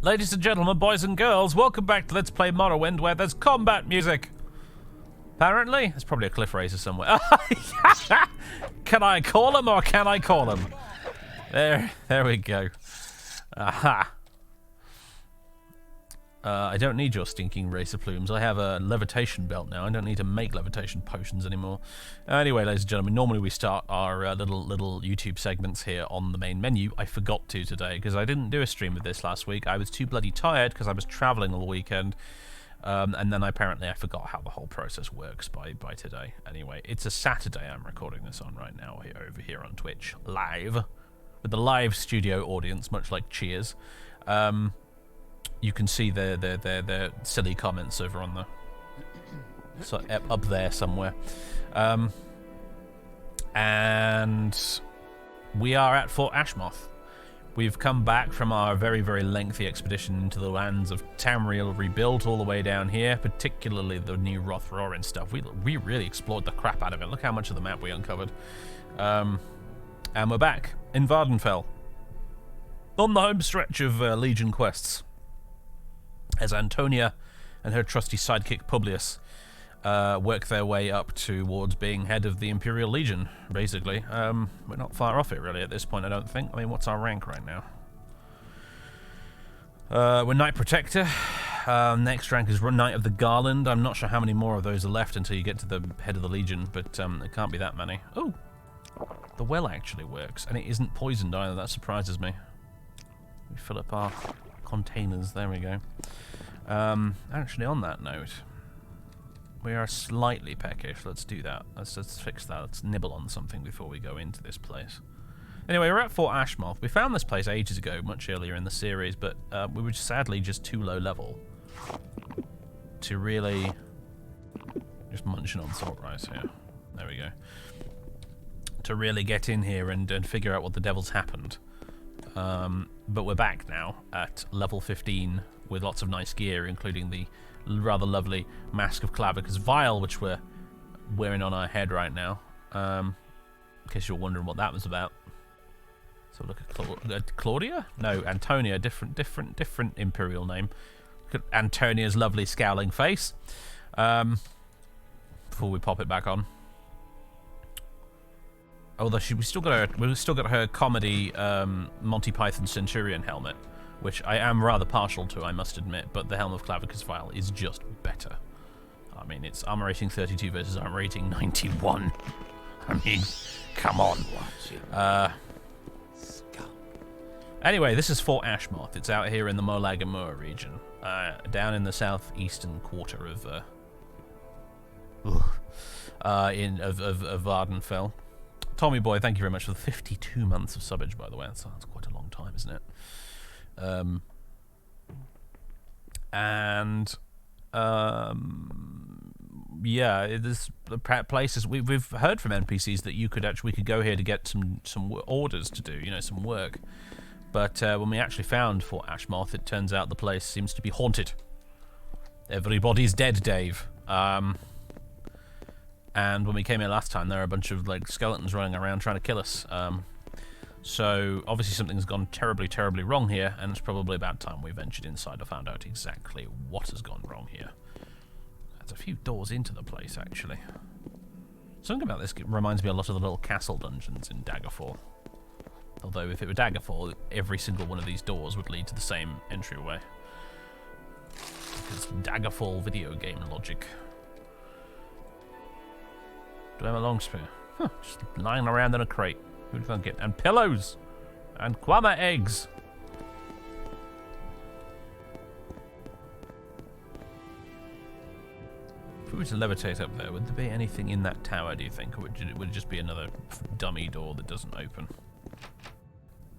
Ladies and gentlemen, boys and girls, welcome back to Let's Play Morrowind, where there's combat music. Apparently, there's probably a cliff raiser somewhere. Can I call him or can I call him? There we go. Aha. I don't need your stinking racer plumes. I have a levitation belt now. I don't need to make levitation potions anymore. Anyway, ladies and gentlemen, normally we start our little YouTube segments here on the main menu. I forgot to today because I didn't do a stream of this last week. I was too bloody tired because I was traveling all weekend. And then apparently I forgot how the whole process works by today. Anyway, it's a Saturday I'm recording this on right now over here on Twitch, live, with the live studio audience, much like Cheers. You can see their silly comments over on the up there somewhere. And we are at Fort Ashmoth. We've come back from our very, very lengthy expedition into the lands of Tamriel Rebuilt all the way down here, particularly the new Rothrorin stuff. We really explored the crap out of it. Look how much of the map we uncovered. And we're back in Vvardenfell, on the home stretch of Legion quests, as Antonia and her trusty sidekick Publius work their way up towards being head of the Imperial Legion, basically. We're not far off it, really, at this point, I don't think. I mean, what's our rank right now? We're Knight Protector. Next rank is Knight of the Garland. I'm not sure how many more of those are left until you get to the head of the Legion, but it can't be that many. Oh, the well actually works, and it isn't poisoned either. That surprises me. We fill up our containers. There we go. Actually, on that note, we are slightly peckish. Let's do that. Let's fix that. Let's nibble on something before we go into this place. Anyway, we're at Fort Ashmoth. We found this place ages ago, much earlier in the series, but we were sadly just too low level to really... Just munching on salt rice here. There we go. To really get in here and figure out what the devil's happened. But we're back now at level 15 with lots of nice gear, including the rather lovely Mask of Clavica's Vial, which we're wearing on our head right now. In case you're wondering what that was about. So look at Claudia? No, Antonia, different Imperial name. Look at Antonia's lovely scowling face. Before we pop it back on. Although we still got her comedy Monty Python Centurion helmet, which I am rather partial to, I must admit, but the Helm of Clavica's Vial is just better. I mean, it's armor rating 32 versus armor rating 91. I mean, come on. Anyway, this is Fort Ashmoth. It's out here in the Molag and Moor region, down in the southeastern quarter of Vvardenfell. Tommy Boy, thank you very much for the 52 months of subbage, by the way. That's quite a long time, isn't it? Yeah, this places we've heard from NPCs that we could go here to get some orders to do, some work. But when we actually found Fort Ashmoth, it turns out the place seems to be haunted. Everybody's dead, Dave. And when we came here last time, there were a bunch of skeletons running around trying to kill us. So obviously something's gone terribly, terribly wrong here, and it's probably about time we ventured inside and found out exactly what has gone wrong here. There's a few doors into the place, actually. Something about this reminds me a lot of the little castle dungeons in Daggerfall. Although if it were Daggerfall, every single one of these doors would lead to the same entryway. Because Daggerfall video game logic. Do I have a long spear? Huh, just lying around in a crate. Who'd thunk it? And pillows! And Kwama eggs! If we were to levitate up there, would there be anything in that tower, do you think? Or would it just be another dummy door that doesn't open?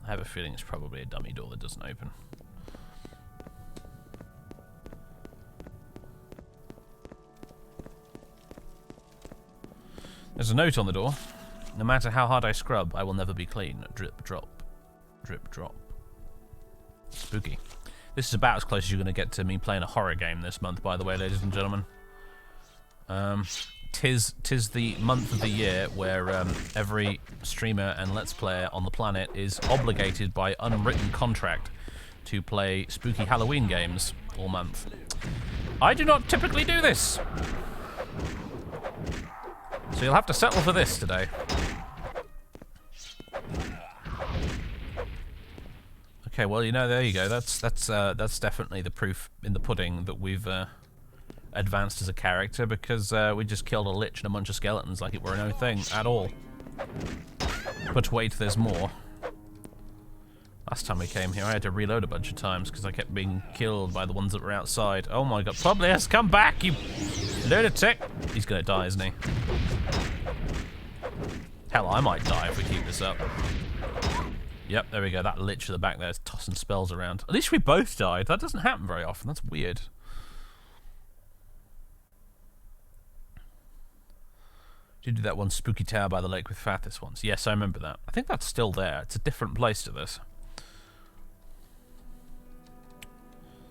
I have a feeling it's probably a dummy door that doesn't open. There's a note on the door. No matter how hard I scrub, I will never be clean. Drip, drop. Drip, drop. Spooky. This is about as close as you're going to get to me playing a horror game this month, by the way, ladies and gentlemen. Tis the month of the year where every streamer and Let's Player on the planet is obligated by unwritten contract to play spooky Halloween games all month. I do not typically do this. So you'll have to settle for this today. Okay, well, you know, there you go. That's definitely the proof in the pudding that we've advanced as a character, because we just killed a lich and a bunch of skeletons like it were no thing at all. But wait, there's more. Last time we came here, I had to reload a bunch of times because I kept being killed by the ones that were outside. Oh my god, Publius, come back, you lunatic! He's gonna die, isn't he? Hell, I might die if we keep this up. Yep, there we go. That lich at the back there is tossing spells around. At least we both died. That doesn't happen very often. That's weird. Did you do that one spooky tower by the lake with Fathis once? Yes, I remember that. I think that's still there. It's a different place to this.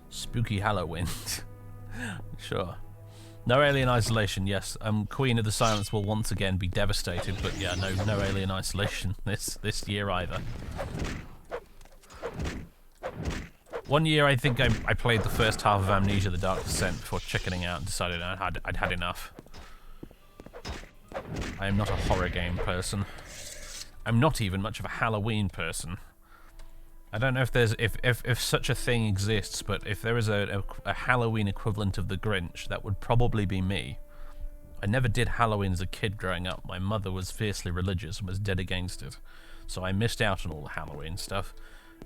Spooky Hallowind. Sure. No alien isolation, yes. Queen of the Silence will once again be devastated, but yeah, no alien isolation this year either. One year I think I played the first half of Amnesia the Dark Descent before chickening out and decided I'd had enough. I am not a horror game person. I'm not even much of a Halloween person. I don't know if there's if such a thing exists, but if there is a Halloween equivalent of the Grinch, that would probably be me. I never did Halloween as a kid growing up. My mother was fiercely religious and was dead against it, so I missed out on all the Halloween stuff,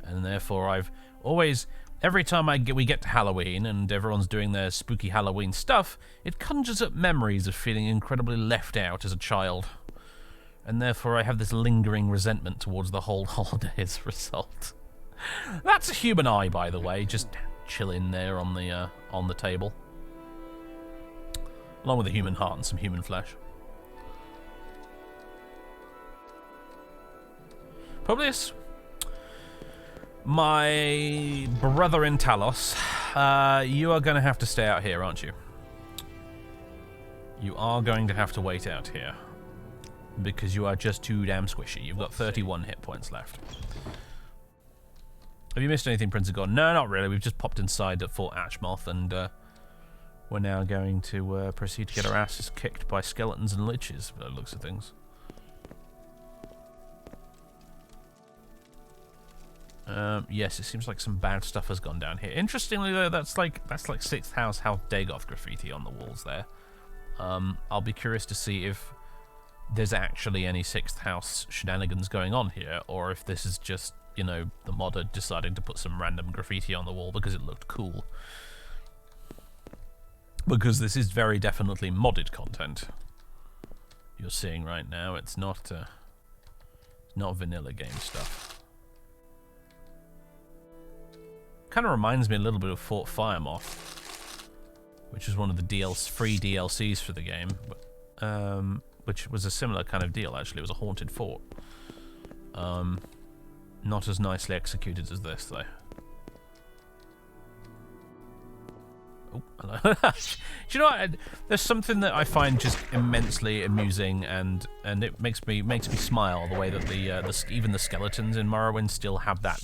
and therefore I've always, every time we get to Halloween and everyone's doing their spooky Halloween stuff, it conjures up memories of feeling incredibly left out as a child, and therefore I have this lingering resentment towards the whole holiday as a result. That's a human eye, by the way, just chilling there on the table, along with a human heart and some human flesh. Publius, my brother in Talos, you are going to have to stay out here, aren't you? You are going to have to wait out here, because you are just too damn squishy. You've got 31 hit points left. Have you missed anything, Prince of God? No, not really. We've just popped inside at Fort Ashmoth, and we're now going to proceed to get our asses kicked by skeletons and liches, by the looks of things. Yes, it seems like some bad stuff has gone down here. Interestingly, though, that's like 6th House Dagoth graffiti on the walls there. I'll be curious to see if there's actually any 6th House shenanigans going on here, or if this is just, you know, the modder deciding to put some random graffiti on the wall because it looked cool. Because this is very definitely modded content you're seeing right now. It's not vanilla game stuff. Kind of reminds me a little bit of Fort Firemoth, which is one of the free DLCs for the game, which was a similar kind of deal, actually. It was a haunted fort. Not as nicely executed as this, though. Oh, hello. Do you know what? There's something that I find just immensely amusing, and it makes me smile, the way that even the skeletons in Morrowind still have that.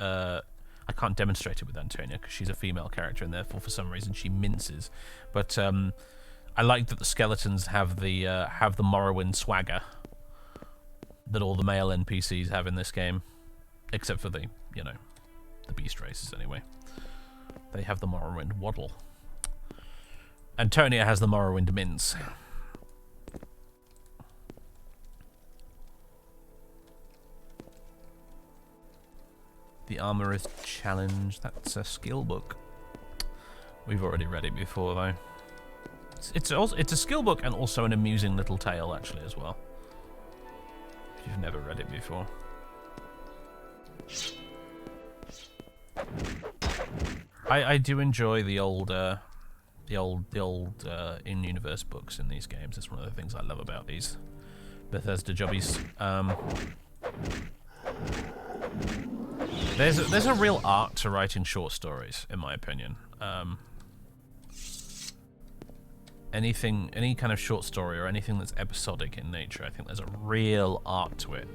I can't demonstrate it with Antonia because she's a female character, and therefore for some reason she minces. But I like that the skeletons have the Morrowind swagger that all the male NPCs have in this game. Except for the beast races, anyway. They have the Morrowind waddle. Antonia has the Morrowind mince. The Armorer's Challenge. That's a skill book. We've already read it before, though. It's a skill book and also an amusing little tale, actually, as well. If you've never read it before. I do enjoy the old in-universe books in these games. It's one of the things I love about these Bethesda jobbies. There's a real art to writing short stories, in my opinion. Any kind of short story or anything that's episodic in nature, I think there's a real art to it.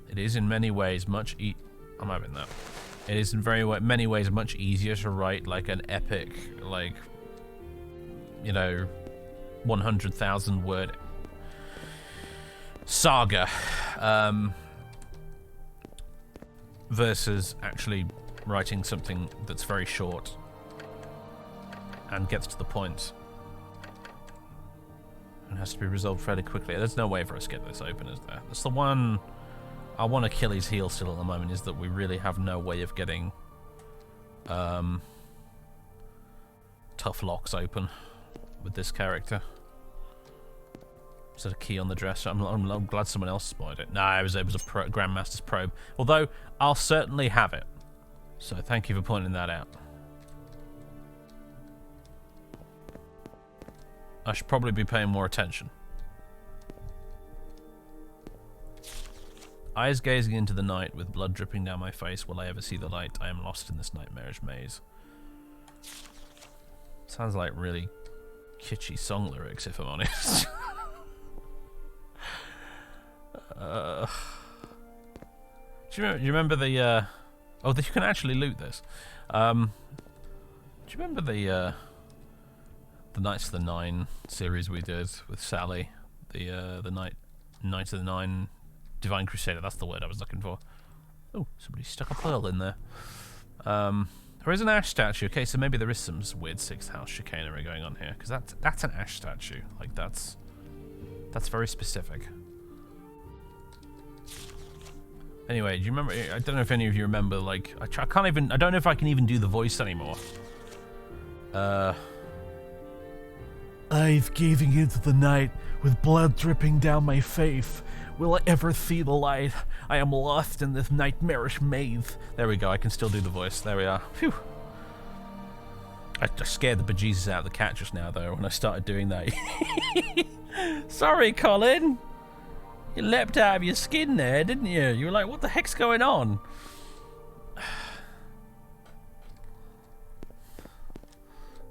It is in many ways much I'm having that. It is in many ways much easier to write like an epic, like, you know, 100,000 word saga, versus actually writing something that's very short and gets to the point and has to be resolved fairly quickly. There's no way for us to get this open, is there? That's the one I want Achilles' heel still at the moment, is that we really have no way of getting tough locks open with this character. Is that a key on the dresser? I'm glad someone else spotted it. No, it was a Grandmaster's probe. Although, I'll certainly have it. So thank you for pointing that out. I should probably be paying more attention. Eyes gazing into the night with blood dripping down my face. Will I ever see the light? I am lost in this nightmarish maze. Sounds like really kitschy song lyrics, if I'm honest. Do you remember the oh, you can actually loot this. Do you remember the Knights of the Nine series we did with Sally? The Knights of the Nine Divine Crusader, that's the word I was looking for. Oh, somebody stuck a pearl in there. There is an ash statue. Okay, so maybe there is some weird 6th house chicanery going on here, because that's an ash statue. Like that's very specific. Anyway, do you remember? I don't know if any of you remember. Like, I don't know if I can even do the voice anymore. Eyes gazing into the night with blood dripping down my face. Will I ever see the light? I am lost in this nightmarish maze. There we go. I can still do the voice. There we are. Phew. I scared the bejesus out of the cat just now, though, when I started doing that. Sorry, Colin. You leapt out of your skin there, didn't you? You were like, what the heck's going on?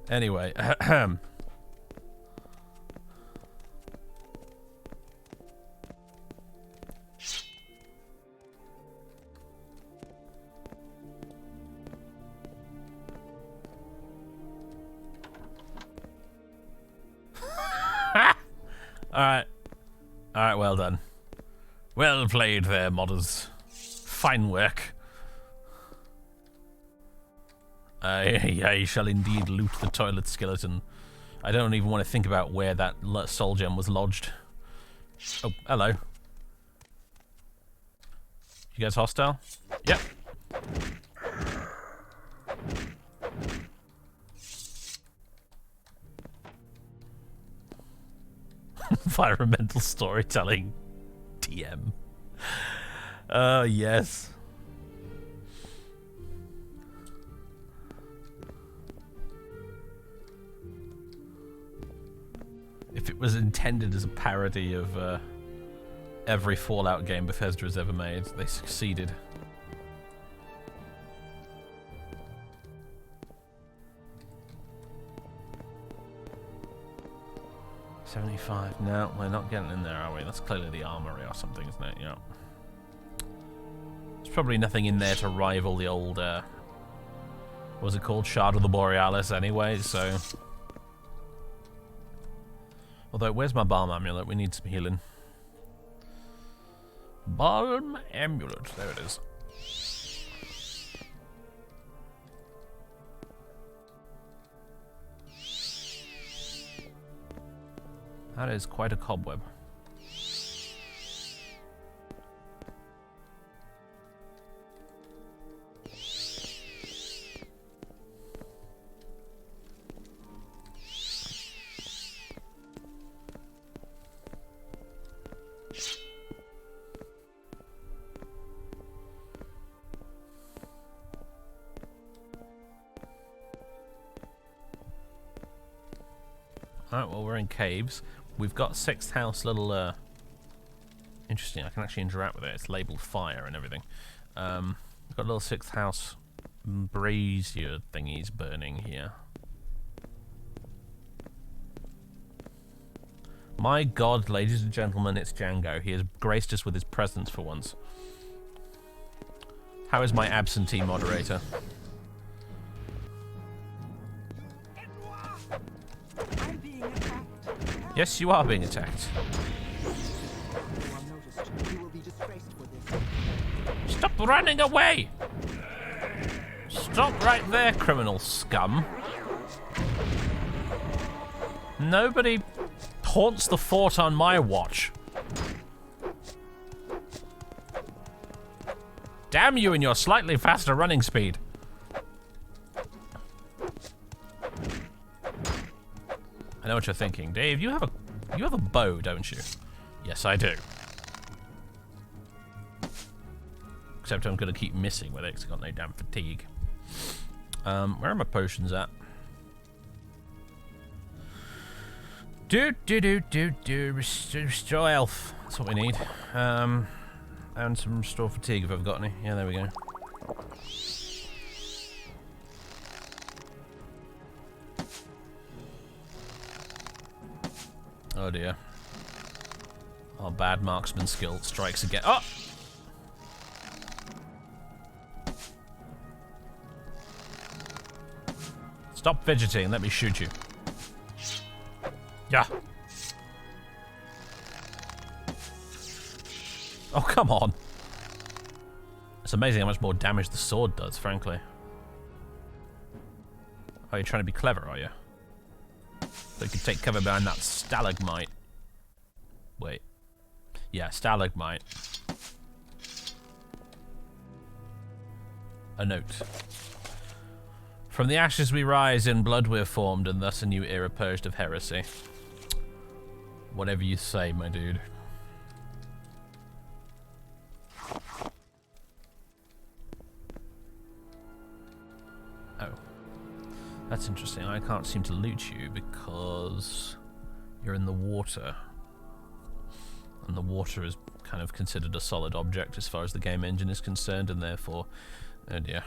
Anyway, Alright, well done. Well played there, modders. Fine work. I shall indeed loot the toilet skeleton. I don't even want to think about where that soul gem was lodged. Oh, hello. You guys hostile? Yep. Environmental storytelling. TM. Yes. If it was intended as a parody of every Fallout game Bethesda has ever made, they succeeded. $75. No, we're not getting in there, are we? That's clearly the armory or something, isn't it? Yeah. There's probably nothing in there to rival the old, what was it called? Shard of the Borealis anyway, so... Although, where's my balm amulet? We need some healing. Balm amulet. There it is. That is quite a cobweb. Alright, well, we're in caves. We've got 6th house little, interesting, I can actually interact with it. It's labeled fire and everything. We've got little 6th house brazier thingies burning here. My god, ladies and gentlemen, it's Django. He has graced us with his presence for once. How is my absentee moderator? Yes, you are being attacked. Stop running away! Stop right there, criminal scum. Nobody haunts the fort on my watch. Damn you and your slightly faster running speed. I know what you're thinking. Dave, you have a bow, don't you? Yes, I do. Except I'm gonna keep missing with it because I've got no damn fatigue. Where are my potions at? Restore health. That's what we need. And some restore fatigue if I've got any. Yeah, there we go. Oh dear. Our bad marksman skill strikes again. Oh! Stop fidgeting, let me shoot you. Yeah. Oh, come on. It's amazing how much more damage the sword does, frankly. Oh, you're trying to be clever, are you? So you can take cover behind that stalagmite. Wait. Yeah, stalagmite. A note. From the ashes we rise, in blood we're formed, and thus a new era purged of heresy. Whatever you say, my dude. Oh. That's interesting. I can't seem to loot you because you're in the water. And the water is kind of considered a solid object as far as the game engine is concerned, and therefore... Oh dear.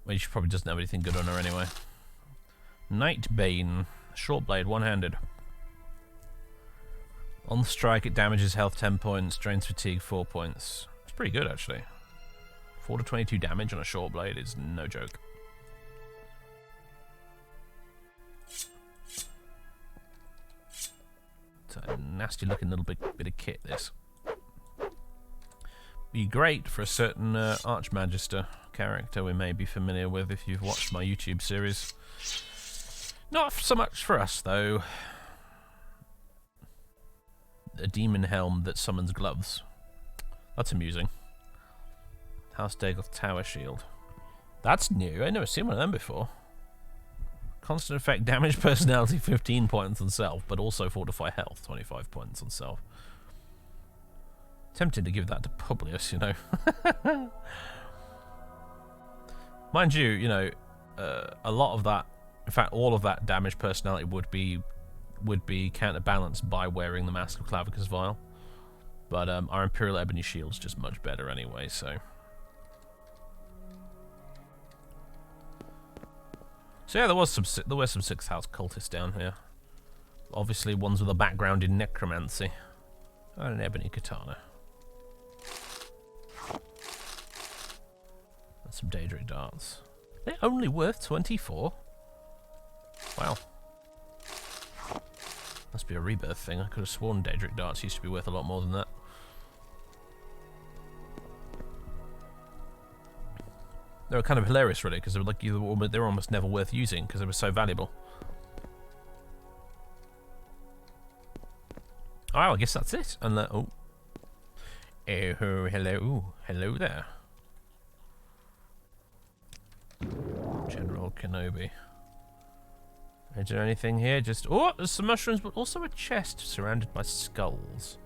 Well, she probably doesn't have anything good on her anyway. Nightbane. Short blade, one-handed. On the strike, it damages health 10 points, drains fatigue 4 points. It's pretty good, actually. 4 to 22 damage on a short blade is no joke. It's a nasty-looking little bit of kit, this. Be great for a certain Archmagister character we may be familiar with if you've watched my YouTube series. Not so much for us, though. A demon helm that summons gloves. That's amusing. House Dagoth Tower Shield. That's new. I've never seen one of them before. Constant effect damage personality 15 points on self, but also fortify health 25 points on self. Tempted to give that to Publius, you know. Mind you, you know, a lot of that, in fact, all of that damage personality would be counterbalanced by wearing the Mask of Clavicus Vial. But our Imperial Ebony Shield's just much better anyway, so... So yeah, there were some 6th House cultists down here. Obviously ones with a background in necromancy. And an ebony katana. And some Daedric darts. They're only worth 24? Wow. Must be a rebirth thing. I could have sworn Daedric darts used to be worth a lot more than that. They were kind of hilarious, really, because they were like they were almost never worth using because they were so valuable. Oh, I guess that's it. And oh, hello, hello there, General Kenobi. Is there anything here? Just there's some mushrooms, but also a chest surrounded by skulls.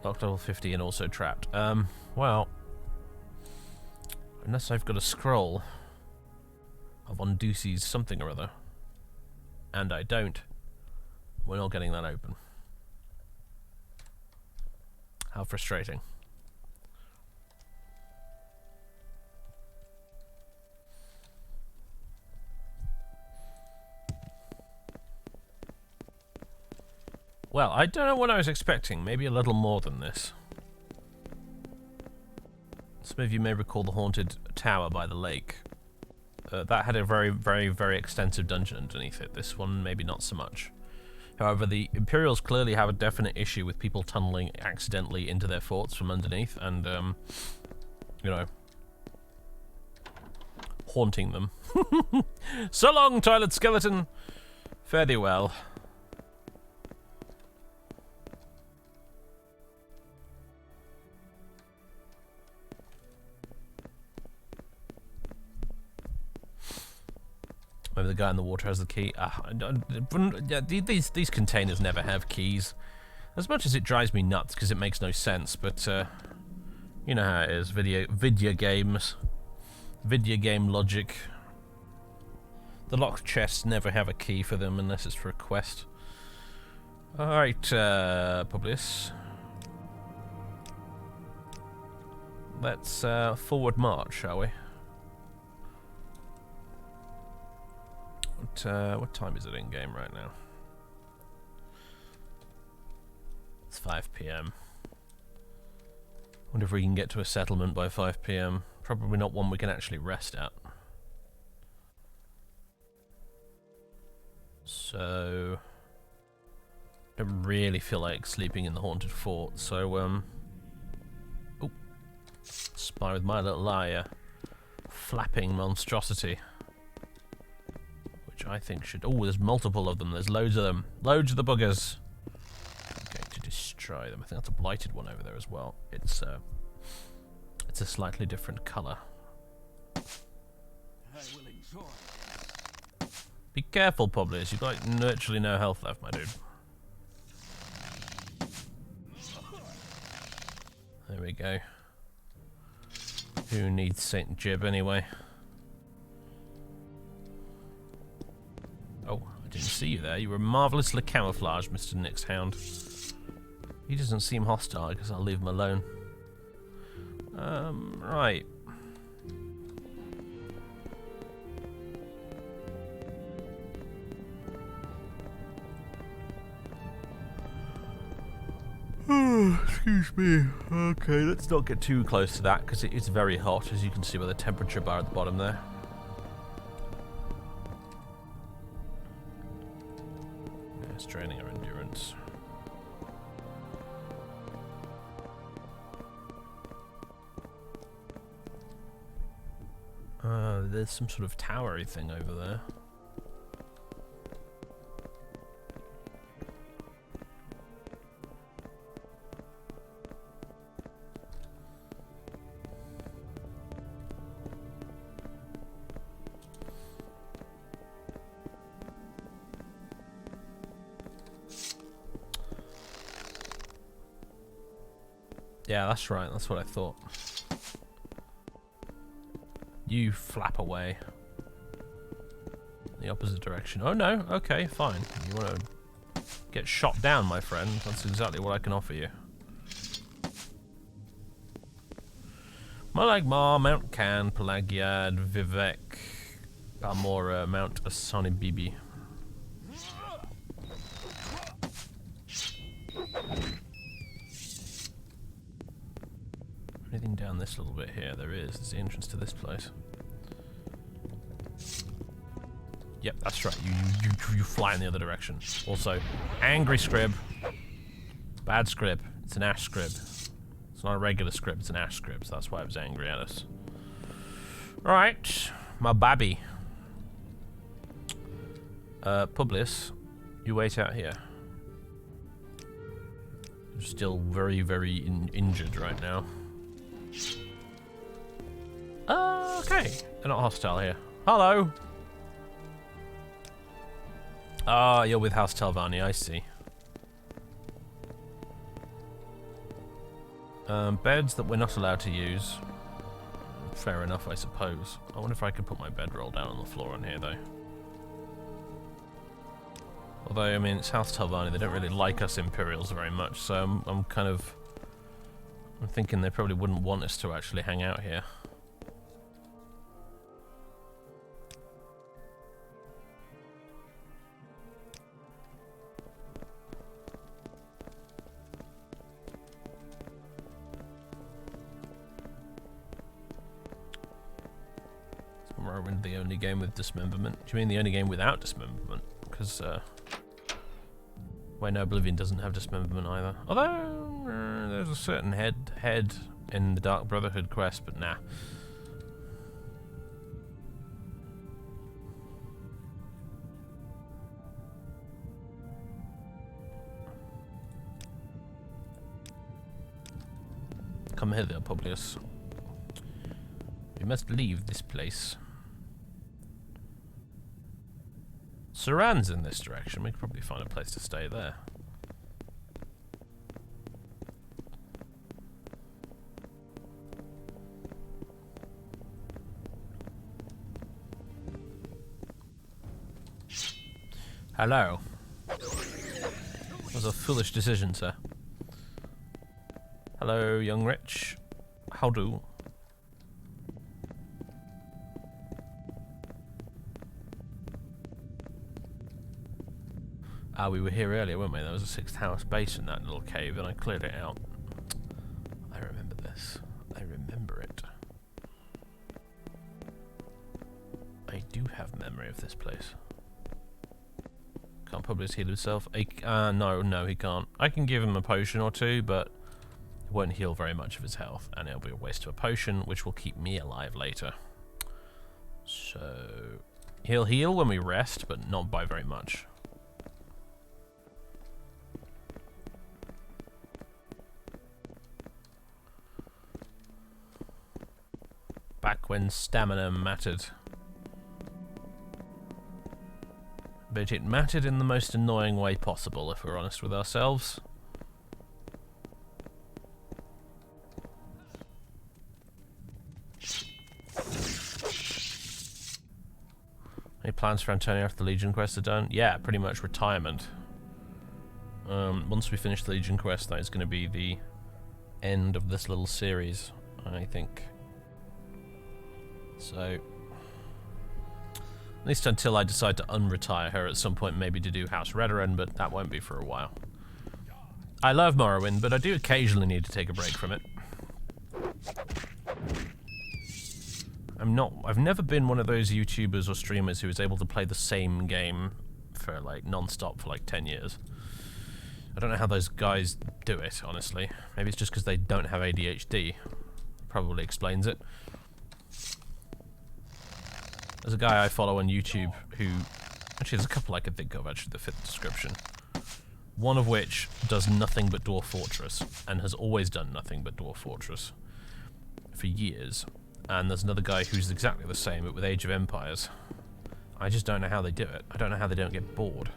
Locked level 50 and also trapped. Well. Unless I've got a scroll of Ondusi's something or other. And I don't. We're not getting that open. How frustrating. Well, I don't know what I was expecting. Maybe a little more than this. Some of you may recall the haunted tower by the lake. That had a very, very, very extensive dungeon underneath it. This one, maybe not so much. However, the Imperials clearly have a definite issue with people tunneling accidentally into their forts from underneath and, you know, haunting them. So long, toilet skeleton! Fare thee well. Maybe the guy in the water has the key. These containers never have keys. As much as it drives me nuts because it makes no sense, but you know how it is. Video games, video game logic. The locked chests never have a key for them unless it's for a quest. All right, Publius. Let's forward march, shall we? What time is it in game right now? It's 5 PM. Wonder if we can get to a settlement by 5 PM. Probably not one we can actually rest at. So don't really feel like sleeping in the haunted fort. So oh, spy with my little eye, flapping monstrosity. Which I think should... Oh, there's multiple of them. There's loads of them. Loads of the buggers. I'm going to destroy them. I think that's a blighted one over there as well. It's a slightly different colour. Be careful, Publius. You've got virtually no health left, my dude. There we go. Who needs Saint Jib anyway? Oh, I didn't see you there. You were marvellously camouflaged, Mr. Nyx Hound. He doesn't seem hostile because I'll leave him alone. Right. Oh, excuse me. Okay, let's not get too close to that because it is very hot, as you can see by the temperature bar at the bottom there. It's draining our endurance. There's some sort of towery thing over there. Yeah, that's right. That's what I thought. You flap away. The opposite direction. Oh no, okay, fine. You want to get shot down, my friend? That's exactly what I can offer you. Malagmar, Mount Can, Pelagiad, Vivek, Balmora, Mount Asani Bibi. Anything down this little bit here? There is. There's the entrance to this place. Yep, that's right. You fly in the other direction. Also, angry scrib. Bad scrib. It's an ash scrib. It's not a regular scrib, it's an ash scrib, so that's why it was angry at us. Right, my babby. Publius, you wait out here. You're still very, very injured right now. Okay, they're not hostile here. Hello! Ah, you're with House Telvanni, I see. Beds that we're not allowed to use. Fair enough, I suppose. I wonder if I could put my bedroll down on the floor on here, though. Although, I mean, it's House Telvanni, they don't really like us Imperials very much, so I'm thinking they probably wouldn't want us to actually hang out here. Morrowind the only game with dismemberment? Do you mean the only game without dismemberment? Because, no, Oblivion doesn't have dismemberment either. Although, there's a certain head in the Dark Brotherhood quest, but nah. Come hither, Publius. We must leave this place. Saran's in this direction. We could probably find a place to stay there. Hello. That was a foolish decision, sir. Hello, young rich. How do? Ah, we were here earlier, weren't we? There was a 6th house base in that little cave, and I cleared it out. I remember this. I remember it. I do have memory of this place. Can't Publius heal himself? No, he can't. I can give him a potion or two, but it won't heal very much of his health, and it'll be a waste of a potion, which will keep me alive later. So he'll heal when we rest, but not by very much. Back when stamina mattered. But it mattered in the most annoying way possible, if we're honest with ourselves. Any plans for Antonio after the Legion quest are done? Yeah, pretty much retirement. Once we finish the Legion quest, that is going to be the end of this little series, I think. So, at least until I decide to unretire her at some point, maybe to do House Redoran, but that won't be for a while. I love Morrowind, but I do occasionally need to take a break from it. I've never been one of those YouTubers or streamers who is able to play the same game for like non-stop for like 10 years. I don't know how those guys do it, honestly. Maybe it's just because they don't have ADHD. Probably explains it. There's a guy I follow on YouTube who... Actually, there's a couple I can think of, actually, that fit the description. One of which does nothing but Dwarf Fortress, and has always done nothing but Dwarf Fortress for years. And there's another guy who's exactly the same, but with Age of Empires. I just don't know how they do it. I don't know how they don't get bored.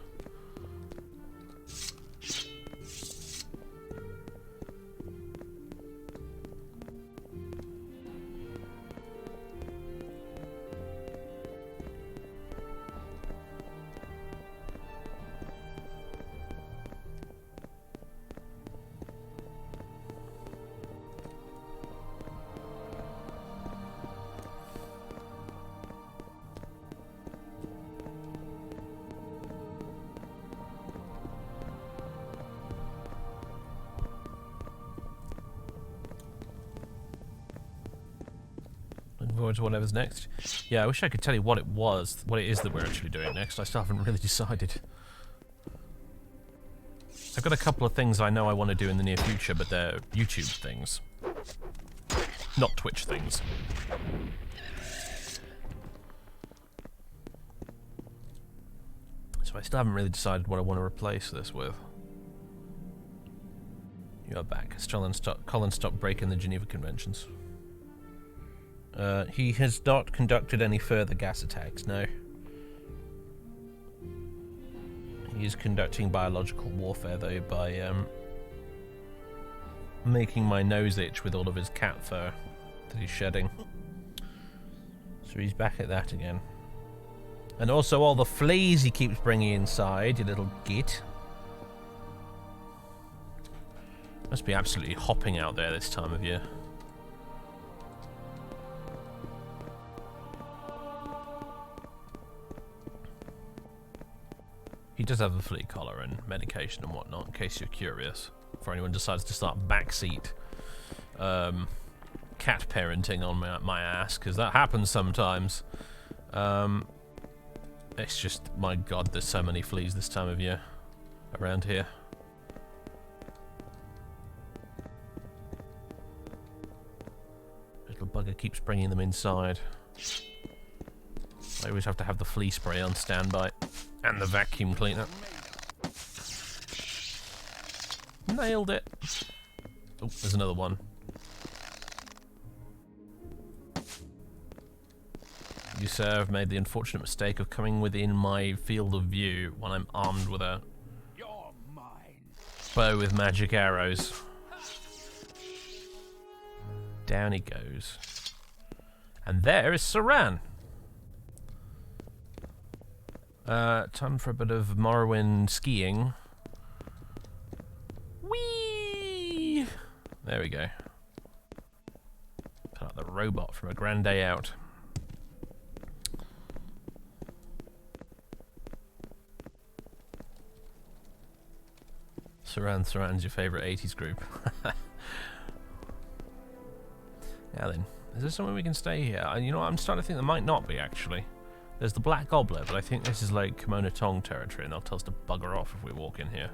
Forward to whatever's next. Yeah, I wish I could tell you what it is that we're actually doing next. I still haven't really decided. I've got a couple of things I know I want to do in the near future, but they're YouTube things. Not Twitch things. So I still haven't really decided what I want to replace this with. You are back. Colin stopped breaking the Geneva Conventions. He has not conducted any further gas attacks, no. He is conducting biological warfare, though, by making my nose itch with all of his cat fur that he's shedding. So he's back at that again. And also all the fleas he keeps bringing inside, you little git. Must be absolutely hopping out there this time of year. He does have a flea collar and medication and whatnot, in case you're curious. For anyone who decides to start backseat cat parenting on my ass, because that happens sometimes. It's just, my god, there's so many fleas this time of year around here. Little bugger keeps bringing them inside. I always have to have the flea spray on standby. And the vacuum cleaner. Nailed it. Oh, there's another one. You, sir, have made the unfortunate mistake of coming within my field of view when I'm armed with a bow with magic arrows. Down he goes. And there is Saran. Time for a bit of Morrowind skiing. Whee! There we go. Put out the robot from a grand day out. Saran's your favourite 80s group. Now then, is there somewhere we can stay here? You know what, I'm starting to think there might not be, actually. There's the Black Gobbler, but I think this is like Kimono Tong territory, and they'll tell us to bugger off if we walk in here.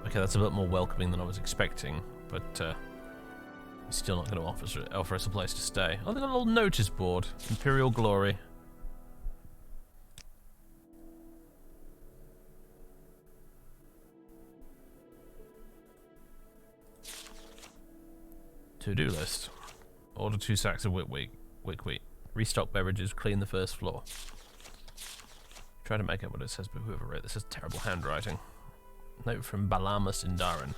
Okay, that's a bit more welcoming than I was expecting, but it's still not going to offer us a place to stay. Oh, they've got a little notice board. Imperial Glory. To-do list. Order 2 sacks of wick wheat. Restock beverages, clean the first floor. Try to make out what it says, but whoever wrote this has terrible handwriting. Note from Balamus in Dahrk.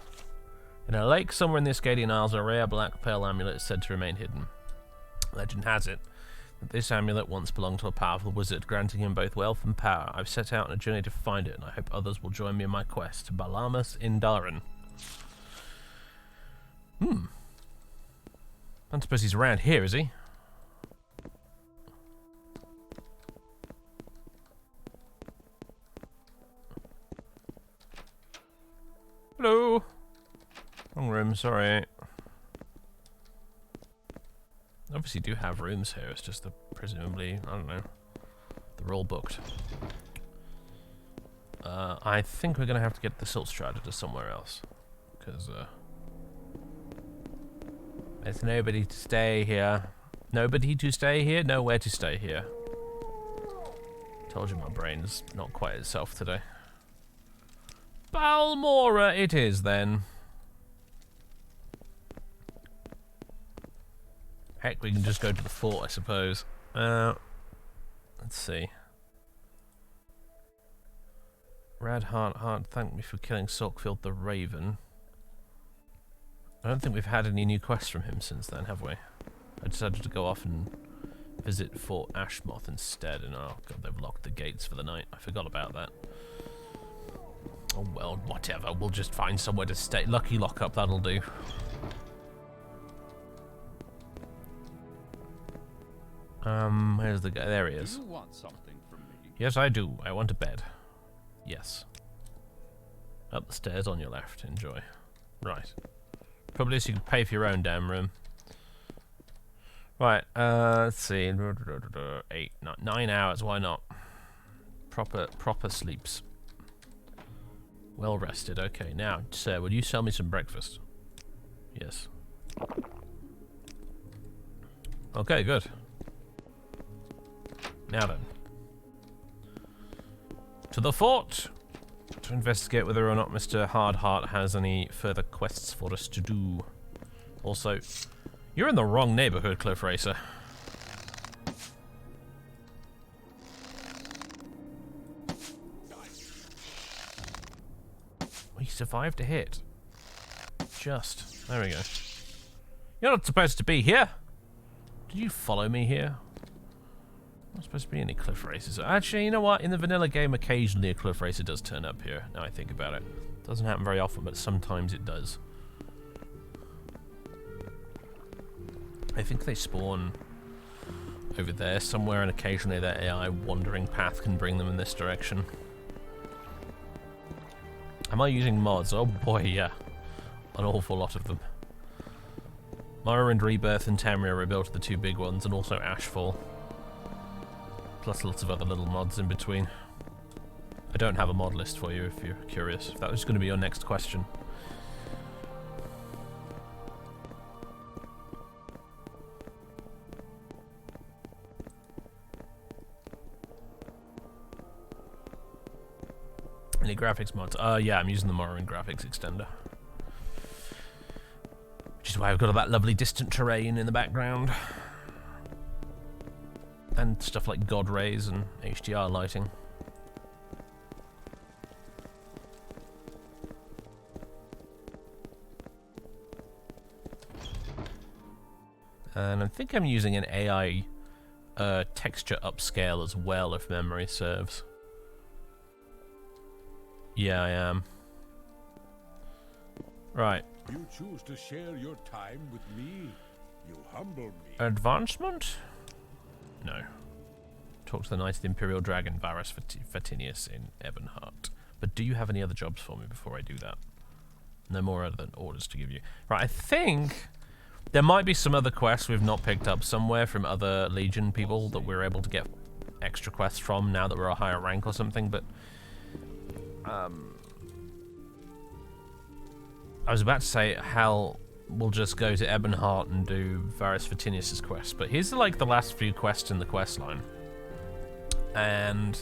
In a lake somewhere in the Ascadian Isles, a rare black pearl amulet is said to remain hidden. Legend has it that this amulet once belonged to a powerful wizard, granting him both wealth and power. I've set out on a journey to find it, and I hope others will join me in my quest. Balamus in Dahrk. I don't suppose he's around here, is he? Hello. Wrong room, sorry. Obviously do have rooms here, it's just that presumably, I don't know, they're all booked. I think we're going to have to get the Silt Strider to somewhere else, because there's nobody to stay here. Nobody to stay here? Nowhere to stay here. Told you my brain's not quite itself today. Balmora it is, then. Heck, we can just go to the fort, I suppose. Let's see. Radheart thanked me for killing Salkfield the Raven. I don't think we've had any new quests from him since then, have we? I decided to go off and visit Fort Ashmoth instead, and oh god, they've locked the gates for the night. I forgot about that. Oh well, whatever. We'll just find somewhere to stay. Lucky lockup, that'll do. Where's the guy? There he is. Do you want something from me? Yes, I do. I want a bed. Yes. Up the stairs on your left. Enjoy. Right. Probably so you can pay for your own damn room. Right, let's see. 9 hours, why not? Proper sleeps. Well rested, okay. Now, sir, would you sell me some breakfast? Yes. Okay, good. Now then. To the fort! To investigate whether or not Mr. Hardheart has any further quests for us to do. Also, you're in the wrong neighborhood, Cliff Racer. We survived a hit. Just. There we go. You're not supposed to be here. Did you follow me here? Not supposed to be any cliff racers. Actually, you know what? In the vanilla game, occasionally a cliff racer does turn up here. Now I think about it. Doesn't happen very often, but sometimes it does. I think they spawn over there somewhere, and occasionally their AI wandering path can bring them in this direction. Am I using mods? Oh boy, yeah. An awful lot of them. Morrowind Rebirth and Tamriel Rebuilt are the two big ones, and also Ashfall. Plus lots of other little mods in between. I don't have a mod list for you if you're curious. If that was going to be your next question. Any graphics mods? Yeah, I'm using the Morrowind graphics extender. Which is why I've got all that lovely distant terrain in the background. And stuff like God rays and HDR lighting. And I think I'm using an AI texture upscale as well, if memory serves. Yeah, I am. Right. You choose to share your time with me. You humble me. Advancement? No. Talk to the Knight of the Imperial Dragon, Varus Vatinius in Ebonheart. But do you have any other jobs for me before I do that? No more other than orders to give you. Right, I think there might be some other quests we've not picked up somewhere from other Legion people that we're able to get extra quests from now that we're a higher rank or something, but I was about to say Hal will just go to Ebonheart and do Varus Vatinius' quest, but here's like the last few quests in the quest line. And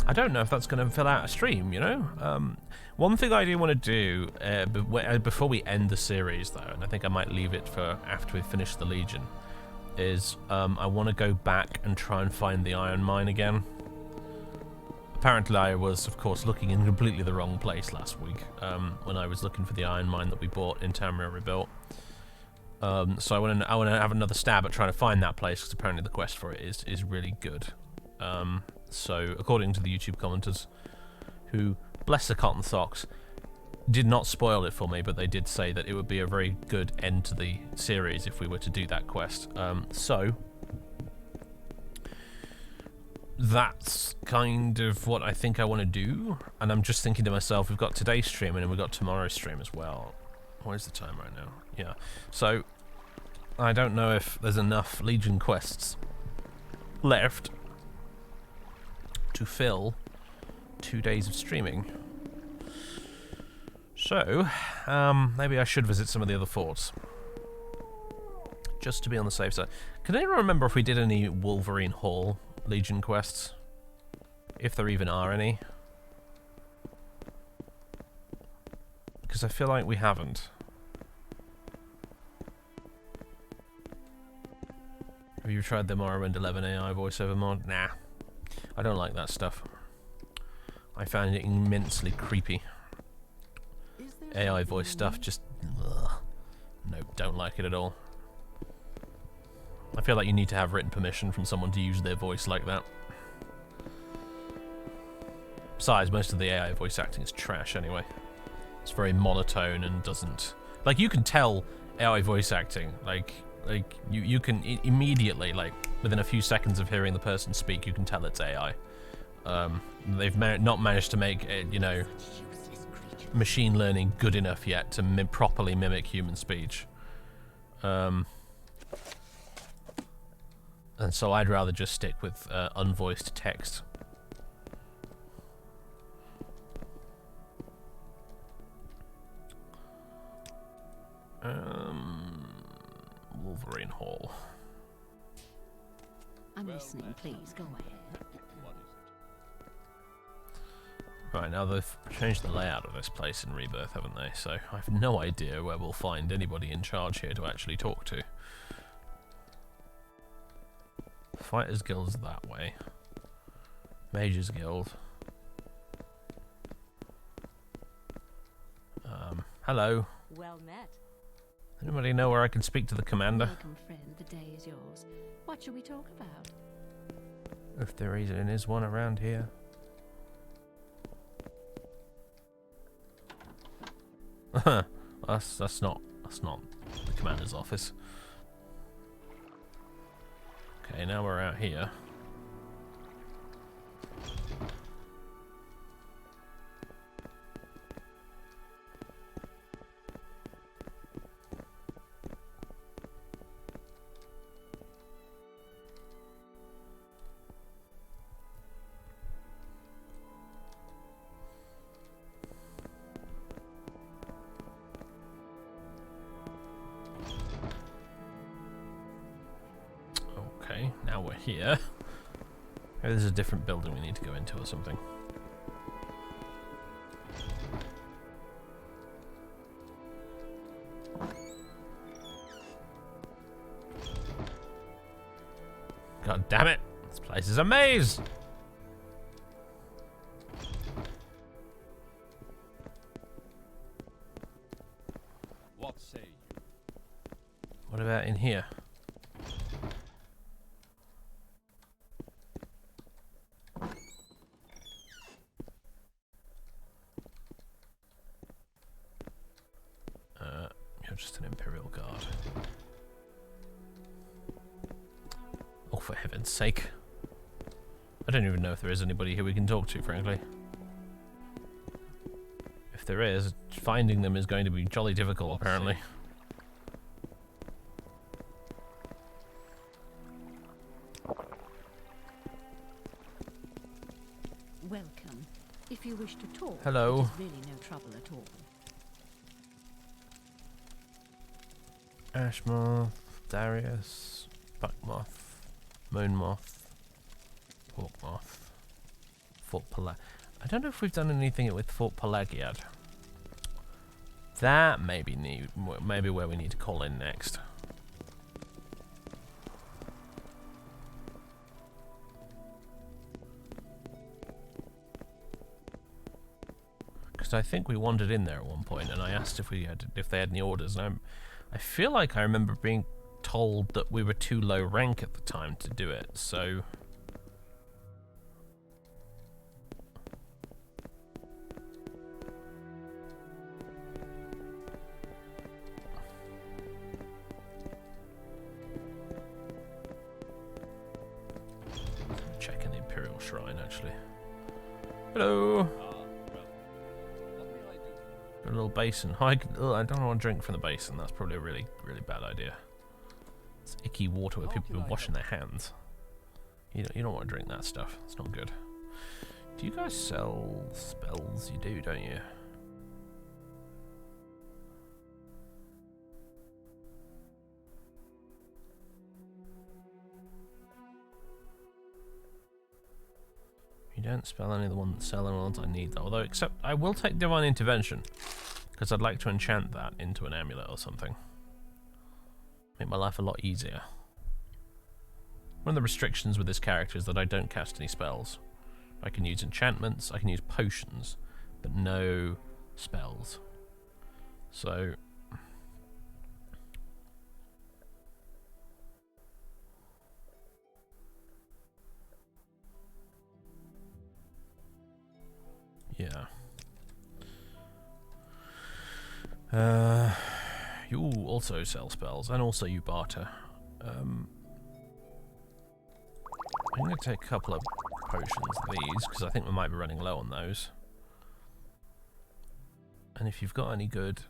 I don't know if that's going to fill out a stream, you know? One thing I do want to do before we end the series, though, and I think I might leave it for after we finish the Legion, is I want to go back and try and find the iron mine again. Apparently I was, of course, looking in completely the wrong place last week when I was looking for the iron mine that we bought in Tamriel Rebuilt. So I want to have another stab at trying to find that place, because apparently the quest for it is really good. So according to the YouTube commenters, who, bless their cotton socks, did not spoil it for me, but they did say that it would be a very good end to the series if we were to do that quest. So that's kind of what I think I want to do, and I'm just thinking to myself, we've got today's stream and then we've got tomorrow's stream as well. What is the time right now? Yeah, so I don't know if there's enough Legion quests left to fill 2 days of streaming. So maybe I should visit some of the other forts just to be on the safe side. Can anyone remember if we did any Wolverine Hall Legion quests? If there even are any. Because I feel like we haven't. Have you tried the Morrowind 11 AI voiceover mod? Nah. I don't like that stuff. I find it immensely creepy. AI voice stuff, just... ugh. Nope, don't like it at all. I feel like you need to have written permission from someone to use their voice like that. Besides, most of the AI voice acting is trash anyway. It's very monotone and doesn't... Like, you can tell AI voice acting, like you can immediately, like, within a few seconds of hearing the person speak, you can tell it's AI. They've not managed to make it, you know, machine learning good enough yet to properly mimic human speech. And so I'd rather just stick with unvoiced text. Wolverine Hall. I'm listening, please, go ahead. Right, now they've changed the layout of this place in Rebirth, haven't they? So I have no idea where we'll find anybody in charge here to actually talk to. Fighters Guild's that way. Mages Guild. Hello. Well met. Anybody know where I can speak to the commander? Welcome, friend. The day is yours. What shall we talk about? If there even is one around here. that's not the commander's office. Okay, now we're out here. Okay, now we're here. Maybe there's a different building we need to go into or something. God damn it! This place is a maze! What say you? What about in here? You're just an Imperial guard. Oh, for heaven's sake. I don't even know if there is anybody here we can talk to, frankly. If there is, finding them is going to be jolly difficult, apparently. Welcome. If you wish to talk, Hello. it is really no trouble at all. Ashmoth, Darius, Buckmoth, Moonmoth, Hawkmoth, Fort Pelag. I don't know if we've done anything with Fort Pelag yet. That maybe where we need to call in next. Because I think we wandered in there at one point, and I asked if they had any orders, and I feel like I remember being told that we were too low rank at the time to do it, so... Checking the Imperial Shrine, actually. Hello! A little basin. I don't want to drink from the basin. That's probably a really, really bad idea. It's icky water where people are washing their hands. You don't want to drink that stuff. It's not good. Do you guys sell spells? You do, don't you? You don't spell any of the ones I need, though. Although, except I will take Divine Intervention, because I'd like to enchant that into an amulet or something. Make my life a lot easier. One of the restrictions with this character is that I don't cast any spells. I can use enchantments, I can use potions, but no spells. So... yeah. You also sell spells, and also you barter. I'm going to take a couple of potions of these, because I think we might be running low on those. And if you've got any good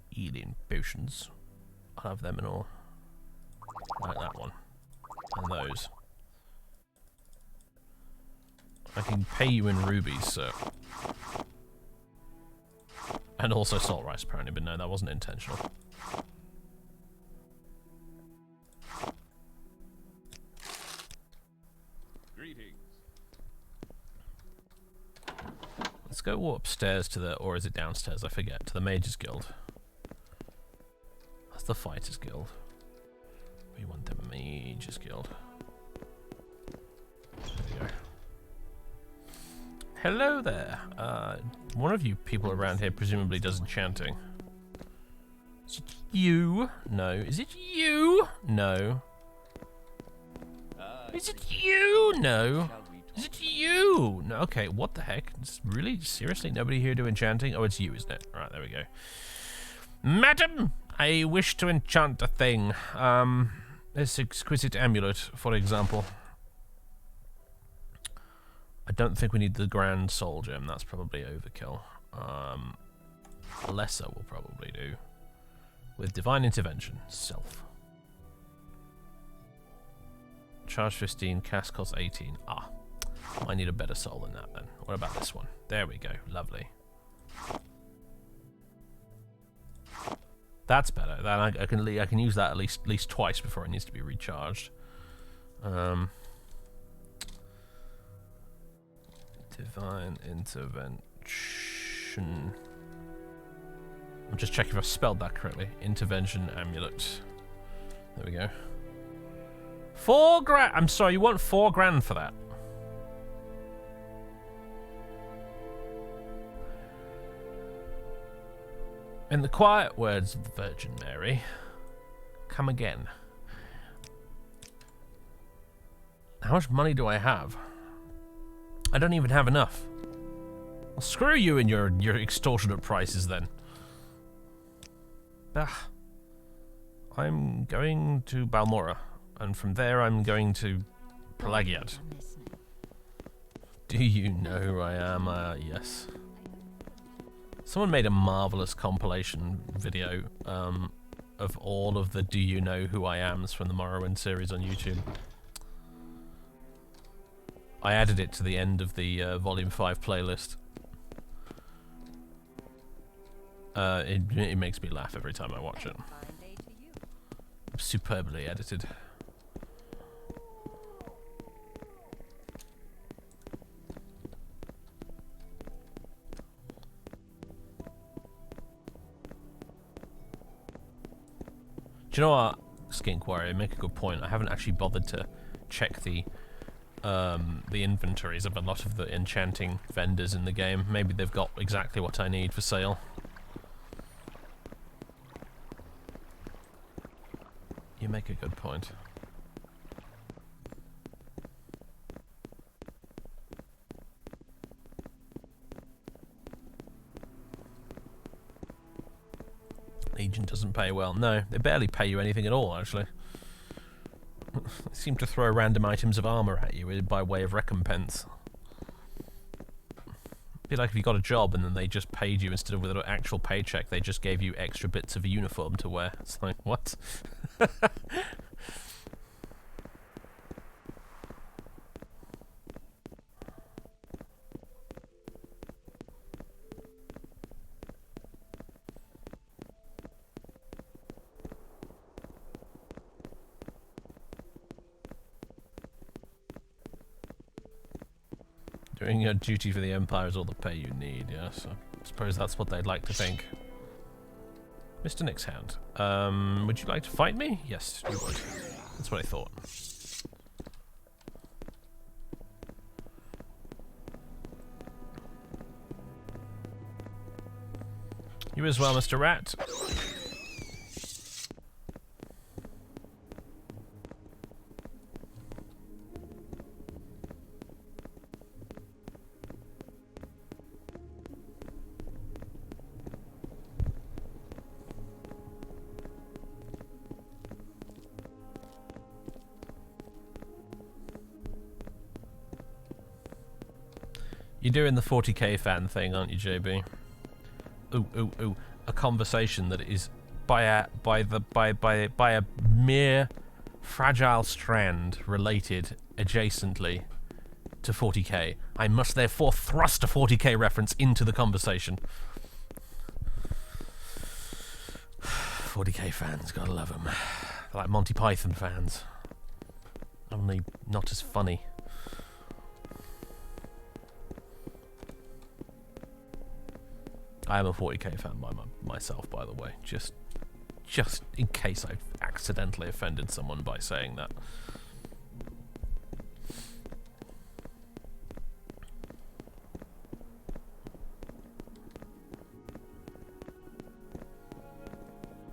healing potions, I'll have them and all. Like that one. And those. I can pay you in rubies, sir. And also salt rice, apparently, but no, that wasn't intentional. Greetings. Let's go upstairs to the, or is it downstairs? I forget. To the Mages Guild. That's the Fighters Guild. We want the Mages Guild. There we go. Hello there. One of you people around here presumably does enchanting. Is it you? No. Is it you? No. Is it you? No. Is it you? No. Okay, what the heck? Really? Seriously? Nobody here do enchanting? Oh, it's you, isn't it? Right, there we go. Madam, I wish to enchant a thing. This exquisite amulet, for example. I don't think we need the Grand Soul Gem. That's probably overkill. Lesser will probably do. With Divine Intervention. Self. Charge 15, cast cost 18. Ah. I need a better soul than that then. What about this one? There we go. Lovely. That's better. Then I can use that at least twice before it needs to be recharged. Divine Intervention. I'm just checking if I spelled that correctly. Intervention Amulet. There we go. 4 grand. I'm sorry, you want 4 grand for that? In the quiet words of the Virgin Mary, come again. How much money do I have? I don't even have enough. Well, screw you and your extortionate prices then. I'm going to Balmora, and from there I'm going to Pelagiad. Do you know who I am? Yes. Someone made a marvelous compilation video of all of the Do You Know Who I Ams from the Morrowind series on YouTube. I added it to the end of the Volume 5 playlist. It makes me laugh every time I watch it. Superbly edited. Do you know what, Skink Warrior? Make a good point. I haven't actually bothered to check the inventories of a lot of the enchanting vendors in the game. Maybe they've got exactly what I need for sale. You make a good point. Legion doesn't pay well. No, they barely pay you anything at all, actually. They seem to throw random items of armor at you by way of recompense. Be like if you got a job and then they just paid you instead of with an actual paycheck, they just gave you extra bits of uniform to wear. It's like, what? Doing your duty for the Empire is all the pay you need, yes. I suppose that's what they'd like to think. Mr. Nixhound, would you like to fight me? Yes, you would. That's what I thought. You as well, Mr. Rat. You're doing the 40k fan thing, aren't you, JB? Ooh. A conversation that is by a mere fragile strand related adjacently to 40k. I must therefore thrust a 40k reference into the conversation. 40k fans, gotta love them. Like Monty Python fans. Only not as funny. I am a 40k fan by myself, by the way. Just in case I've accidentally offended someone by saying that.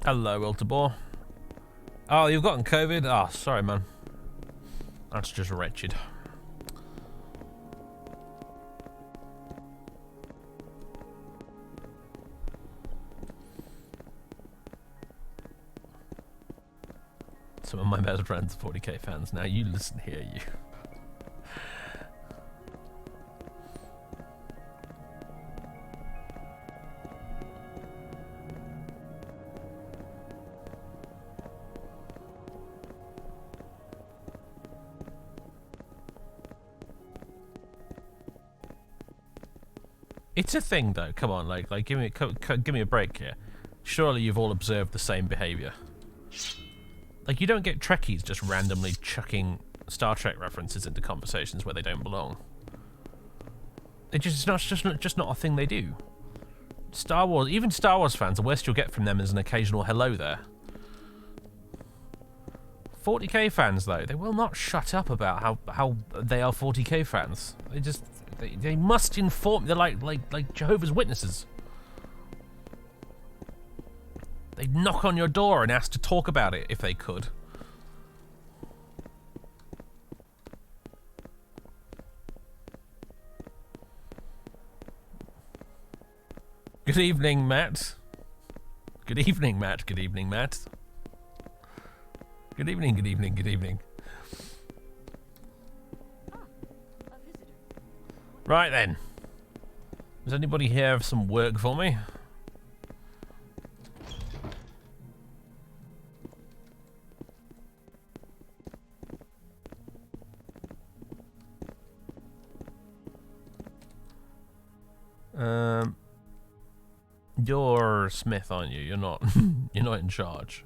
Hello, Wiltabor. Oh, you've gotten COVID? Oh, sorry, man. That's just wretched. Some of my best friends are 40k fans. Now you listen here, you. It's a thing, though. Come on, like, give me a break here. Surely you've all observed the same behaviour. Like, you don't get Trekkies just randomly chucking Star Trek references into conversations where they don't belong. It's just not a thing they do. Star Wars, even Star Wars fans, the worst you'll get from them is an occasional hello there. 40k fans, though, they will not shut up about how they are 40k fans. They must inform. They're like Jehovah's Witnesses. They'd knock on your door and ask to talk about it if they could. Good evening, Matt. Good evening, Matt. Good evening, Matt. Good evening, good evening, good evening. Right then. Does anybody here have some work for me? You're Smith, aren't you? You're not. You're not in charge.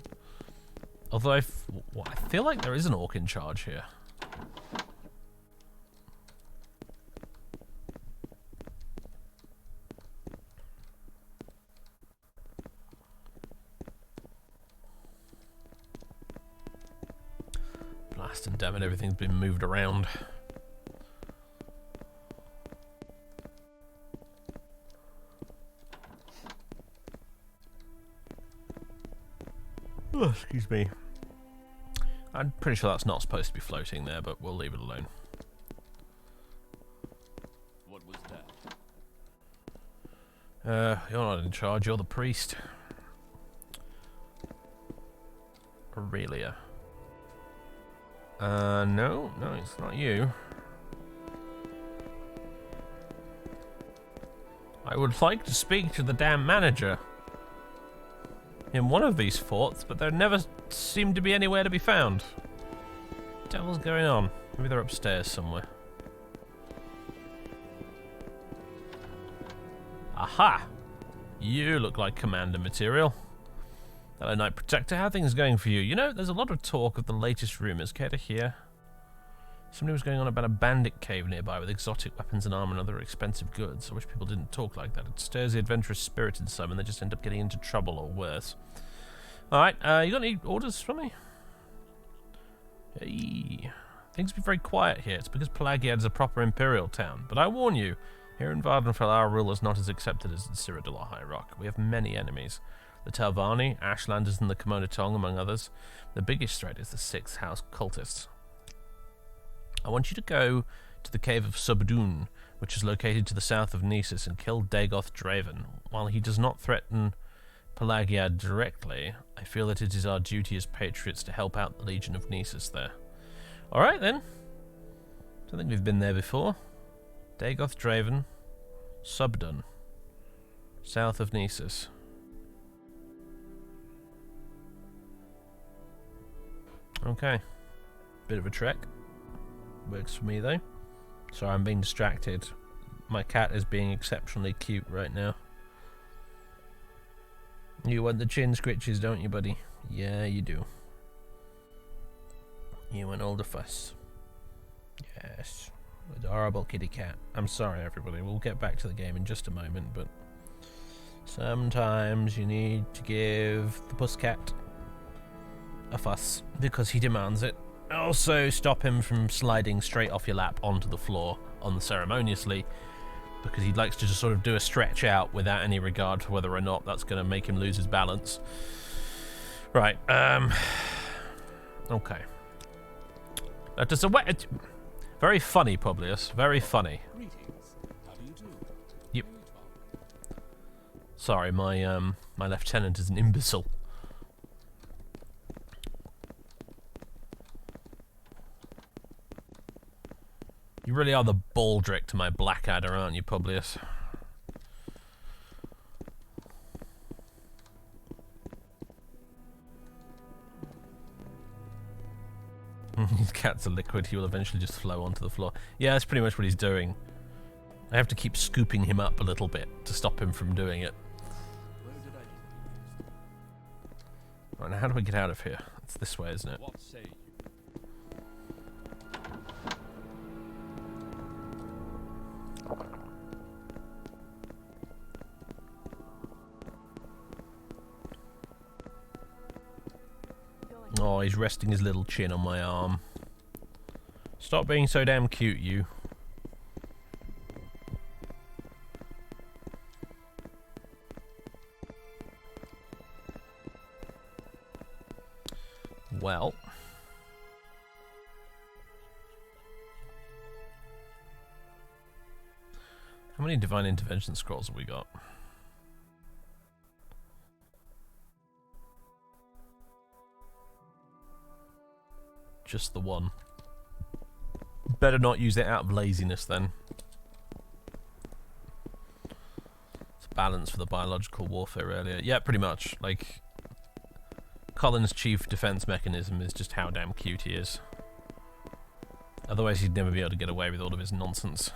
Although I feel like there is an orc in charge here. Blast and damn it, everything's been moved around. Oh, excuse me. I'm pretty sure that's not supposed to be floating there, but we'll leave it alone. What was that? You're not in charge, you're the priest. Aurelia. No, it's not you. I would like to speak to the damn manager in one of these forts, but there never seem to be anywhere to be found. What the devil's going on? Maybe they're upstairs somewhere. Aha! You look like commander material. Hello, Knight Protector. How are things going for you? You know, there's a lot of talk of the latest rumours. Care to hear? Somebody was going on about a bandit cave nearby with exotic weapons and armor and other expensive goods. I wish people didn't talk like that. It stirs the adventurous spirit in some and they just end up getting into trouble or worse. Alright, you got any orders from me? Hey. Things be very quiet here. It's because Pelagiad is a proper Imperial town. But I warn you, here in Vardenfell our rule is not as accepted as in Cyrodiil or High Rock. We have many enemies. The Telvanni, Ashlanders and the Kimono Tong, among others. The biggest threat is the Sixth House cultists. I want you to go to the cave of Subdun, which is located to the south of Nesis, and kill Dagoth Draven. While he does not threaten Pelagiad directly, I feel that it is our duty as patriots to help out the Legion of Nesis there. Alright then. Don't think we've been there before. Dagoth Draven, Subdun, south of Nesis. Okay. Bit of a trek. Works for me though. Sorry, I'm being distracted. My cat is being exceptionally cute right now. You want the chin scritches, don't you, buddy? Yeah, you do. You want all the fuss. Yes. Adorable kitty cat. I'm sorry, everybody. We'll get back to the game in just a moment, but sometimes you need to give the puss cat a fuss because he demands it. Also, stop him from sliding straight off your lap onto the floor unceremoniously, because he likes to just sort of do a stretch out without any regard for whether or not that's going to make him lose his balance. Right, okay. Just a very funny, Publius. Very funny. Greetings. How do you do? Yep. Sorry, my lieutenant is an imbecile. You really are the baldric to my Blackadder, aren't you, Publius? His cat's a liquid, he will eventually just flow onto the floor. Yeah, that's pretty much what he's doing. I have to keep scooping him up a little bit to stop him from doing it. Where did I do? Right, now how do we get out of here? It's this way, isn't it? What say you? Oh, he's resting his little chin on my arm. Stop being so damn cute, you. Well. How many Divine Intervention scrolls have we got? Just the one. Better not use it out of laziness then. It's a balance for the biological warfare earlier. Yeah, pretty much. Like, Colin's chief defense mechanism is just how damn cute he is. Otherwise he'd never be able to get away with all of his nonsense.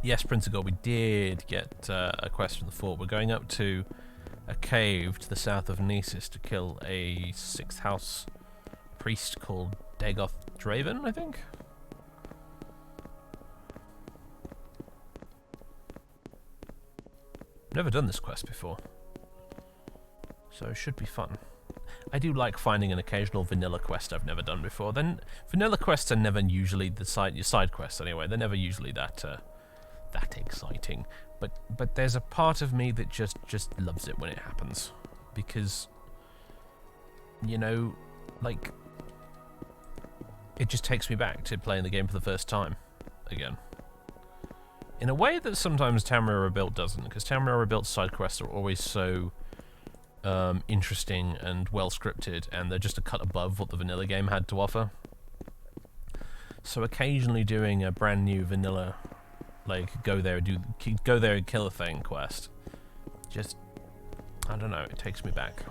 Yes, Prince of God, we did get a quest from the fort. We're going up to a cave to the south of Nesis to kill a 6th house priest called Dagoth Draven, I think? Never done this quest before, so it should be fun. I do like finding an occasional vanilla quest I've never done before. Then vanilla quests are never usually your side quests anyway. They're never usually that exciting, but there's a part of me that just loves it when it happens, because, you know, like, it just takes me back to playing the game for the first time again, in a way that sometimes Tamriel Rebuilt doesn't, because Tamriel Rebuilt side quests are always so interesting and well scripted, and they're just a cut above what the vanilla game had to offer. So occasionally doing a brand new vanilla, like, go there and kill a thing quest, just, I don't know, it takes me back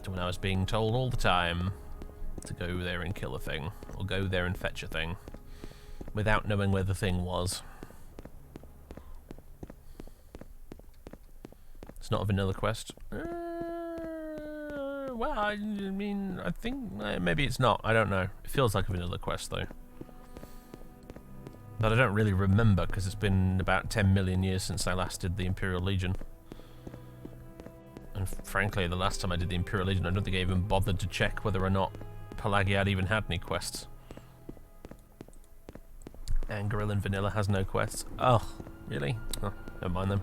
to when I was being told all the time to go there and kill a thing, or go there and fetch a thing, without knowing where the thing was. It's not a vanilla quest. Well, I mean, I think maybe it's not. I don't know. It feels like a vanilla quest, though. But I don't really remember, because it's been about 10 million years since I last did the Imperial Legion. And frankly, the last time I did the Imperial Legion, I don't think I even bothered to check whether or not Pelagiad even had any quests. And Guerrillan Vanilla has no quests. Oh, really? Oh, never mind then.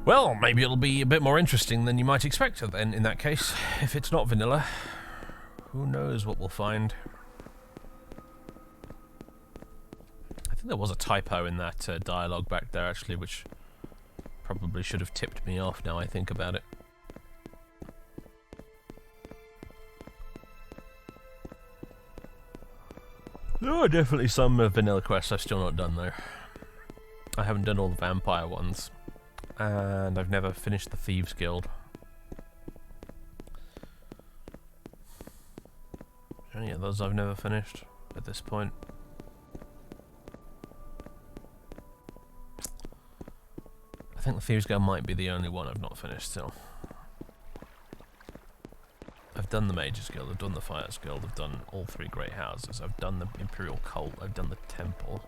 Well, maybe it'll be a bit more interesting than you might expect then, in that case. If it's not vanilla, who knows what we'll find. I think there was a typo in that dialogue back there, actually, which probably should have tipped me off now I think about it. There are definitely some vanilla quests I've still not done, though. I haven't done all the vampire ones, and I've never finished the Thieves Guild. Any of those I've never finished at this point. I think the Thieves Guild might be the only one I've not finished still. I've done the Mages Guild, I've done the Fires Guild, I've done all 3 Great Houses, I've done the Imperial Cult, I've done the Temple.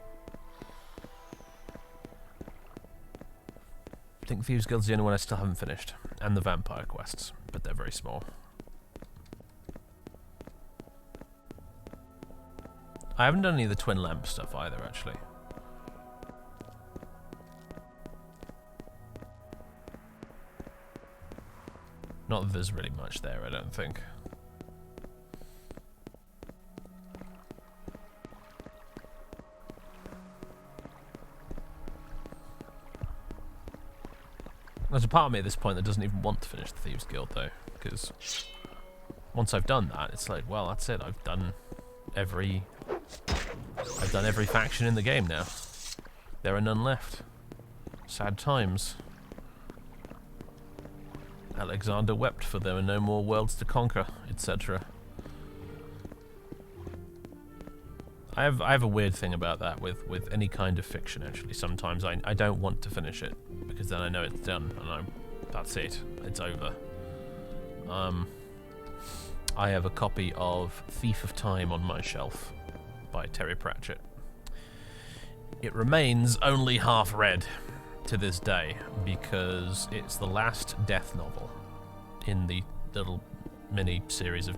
I think Thieves Guild's the only one I still haven't finished, and the Vampire Quests, but they're very small. I haven't done any of the Twin Lamp stuff either, actually. Not that there's really much there, I don't think. There's a part of me at this point that doesn't even want to finish the Thieves Guild, though, because once I've done that, it's like, well, that's it. I've done every faction in the game now. There are none left. Sad times. Alexander wept for there were no more worlds to conquer, etc. I have a weird thing about that with any kind of fiction, actually. Sometimes I don't want to finish it, because then I know it's done, and that's it. It's over. I have a copy of Thief of Time on my shelf by Terry Pratchett. It remains only half read to this day, because it's the last Death novel in the little mini series of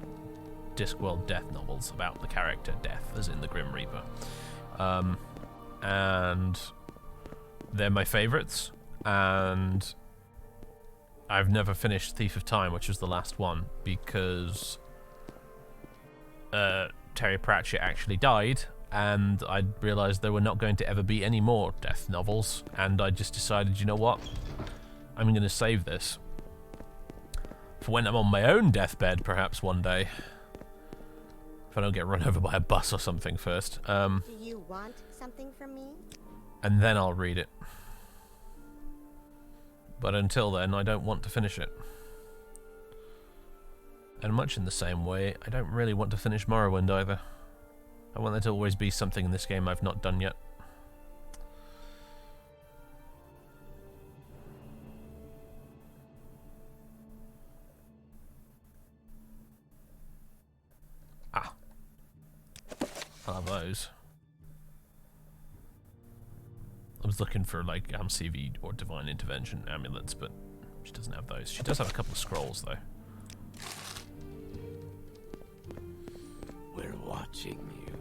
Discworld Death novels about the character Death, as in the Grim Reaper. And they're my favourites, and I've never finished Thief of Time, which was the last one, because Terry Pratchett actually died, and I realised there were not going to ever be any more Death novels, and I just decided, you know what, I'm going to save this for when I'm on my own deathbed, perhaps one day. If I don't get run over by a bus or something first. Do you want something from me? And then I'll read it. But until then, I don't want to finish it. And much in the same way, I don't really want to finish Morrowind either. I want there to always be something in this game I've not done yet. Ah. I'll have those. I was looking for like CV or Divine Intervention amulets, but she doesn't have those. She does have a couple of scrolls though. We're watching you,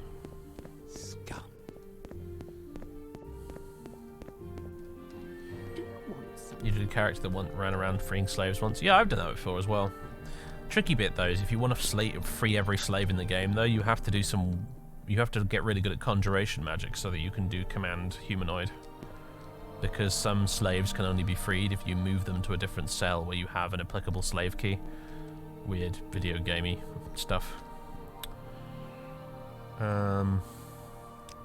scum. Do you want some? You did a character that ran around freeing slaves once. Yeah, I've done that before as well. Tricky bit though is if you want to free every slave in the game, though, you have to do some. You have to get really good at conjuration magic so that you can do command humanoid. Because some slaves can only be freed if you move them to a different cell where you have an applicable slave key. Weird video gamey stuff.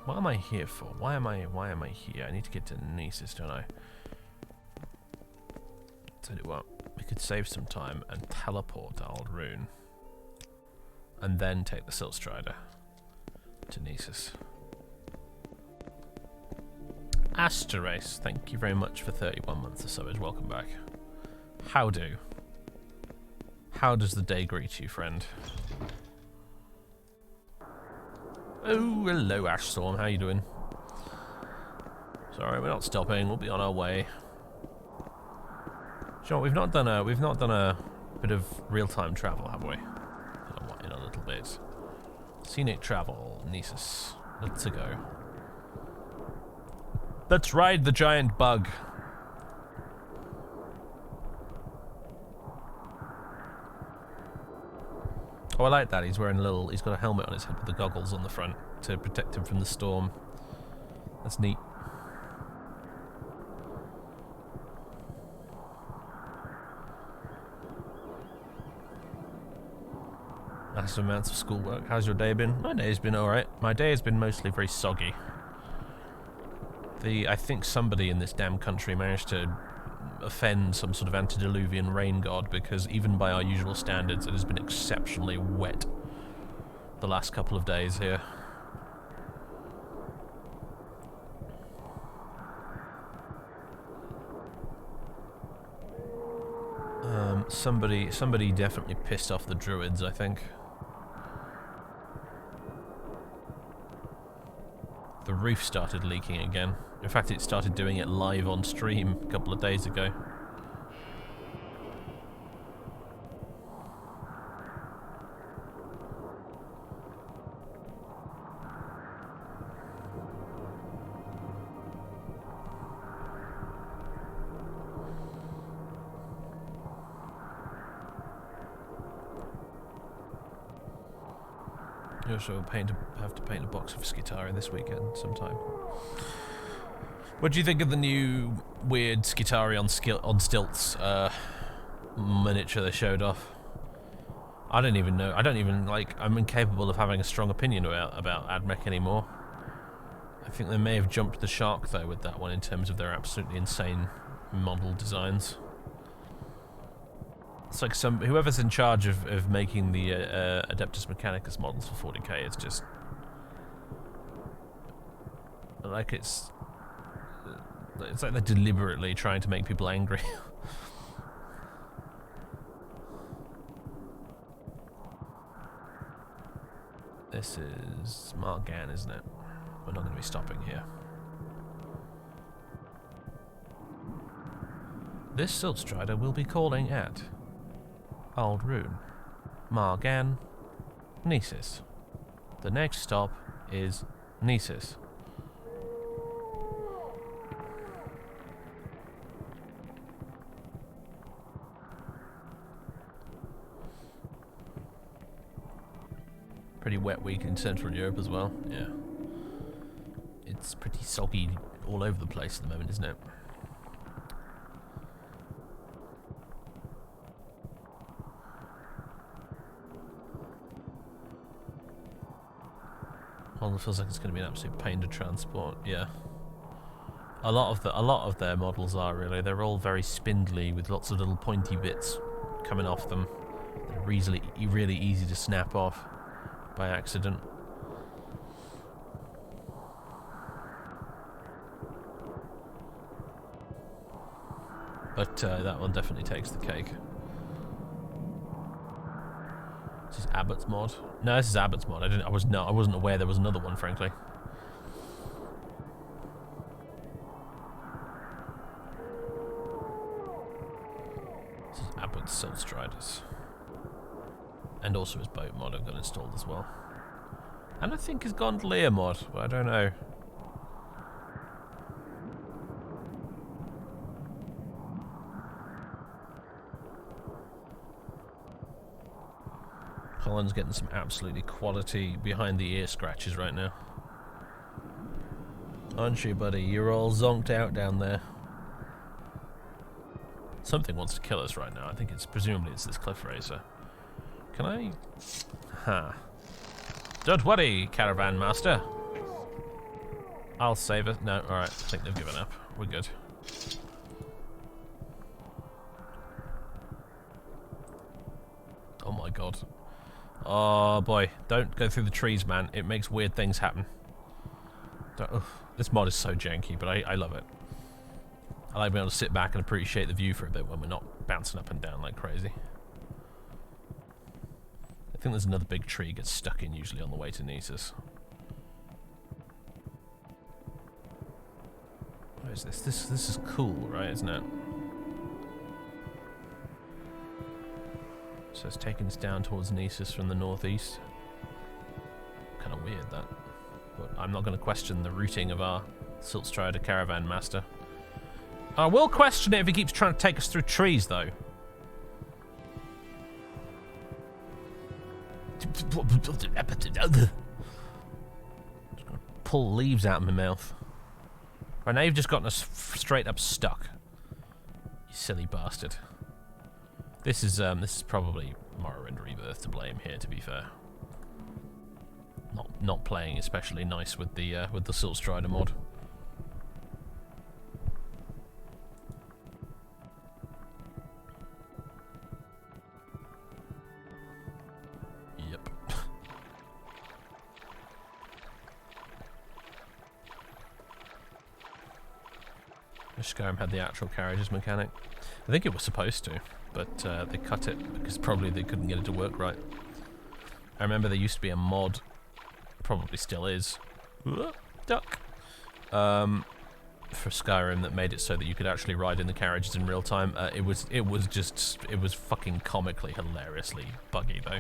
What am I here for? Why am I here? I need to get to Nesis, don't I? Tell you what, we could save some time and teleport to Old Rune. And then take the Silt Strider to Nesis. Asterace, thank you very much for 31 months or so. Welcome back. How do? How does the day greet you, friend? Oh, hello, Ashstorm. How you doing? Sorry, we're not stopping. We'll be on our way. Sure, we've not done a bit of real-time travel, have we? In a little bit. Scenic travel, Nesis. Let's go. Let's ride the giant bug. Oh, I like that. He's wearing he's got a helmet on his head with the goggles on the front to protect him from the storm. That's neat. Massive amounts of schoolwork. How's your day been? My day's been alright. My day has been mostly very soggy. I think somebody in this damn country managed to offend some sort of antediluvian rain god, because even by our usual standards it has been exceptionally wet the last couple of days here. Somebody definitely pissed off the druids, I think. The roof started leaking again. In fact, it started doing it live on stream a couple of days ago. You also have to paint a box of Skitarii this weekend sometime. What do you think of the new weird Skitarii on stilts miniature they showed off? I don't even know. I'm incapable of having a strong opinion about AdMech anymore. I think they may have jumped the shark though with that one in terms of their absolutely insane model designs. It's like whoever's in charge of making the Adeptus Mechanicus models for 40k is just like it's like they're deliberately trying to make people angry. This is Margan, isn't it? We're not going to be stopping here. This Silt Strider will be calling at Old Rune, Margan, Nesis. The next stop is Nesis. Pretty wet week in Central Europe as well, yeah. It's pretty soggy all over the place at the moment, isn't it? Well, it feels like it's going to be an absolute pain to transport, yeah. A lot of their models are really. They're all very spindly with lots of little pointy bits coming off them. They're really easy to snap off by accident. But that one definitely takes the cake. This is Abbott's mod. No, this is Abbott's mod. I wasn't aware there was another one, frankly. This is Abbott's Silt Striders. And also his boat mod I've got installed as well. And I think his Gondolier mod, but I don't know. Colin's getting some absolutely quality behind the ear scratches right now. Aren't you, buddy? You're all zonked out down there. Something wants to kill us right now. I think presumably it's this cliff racer. Can I? Huh. Don't worry, Caravan Master. I'll save it. No, alright. I think they've given up. We're good. Oh my god. Oh boy. Don't go through the trees, man. It makes weird things happen. This mod is so janky, but I love it. I like being able to sit back and appreciate the view for a bit when we're not bouncing up and down like crazy. I think there's another big tree gets stuck in usually on the way to Nesis. What is this? This is cool, right? Isn't it? So it's taking us down towards Nesis from the northeast. Kind of weird that. But I'm not going to question the routing of our Silt Strider Caravan Master. I will question it if he keeps trying to take us through trees, though. Just gonna pull leaves out of my mouth. Right, now you've just gotten us straight up stuck. You silly bastard. This is probably Morrowind Rebirth to blame here, to be fair. Not playing especially nice with the Silt Strider mod. Skyrim had the actual carriages mechanic. I think it was supposed to, but they cut it because probably they couldn't get it to work right. I remember there used to be a mod, probably still is, duck, for Skyrim that made it so that you could actually ride in the carriages in real time. It was fucking comically hilariously buggy though.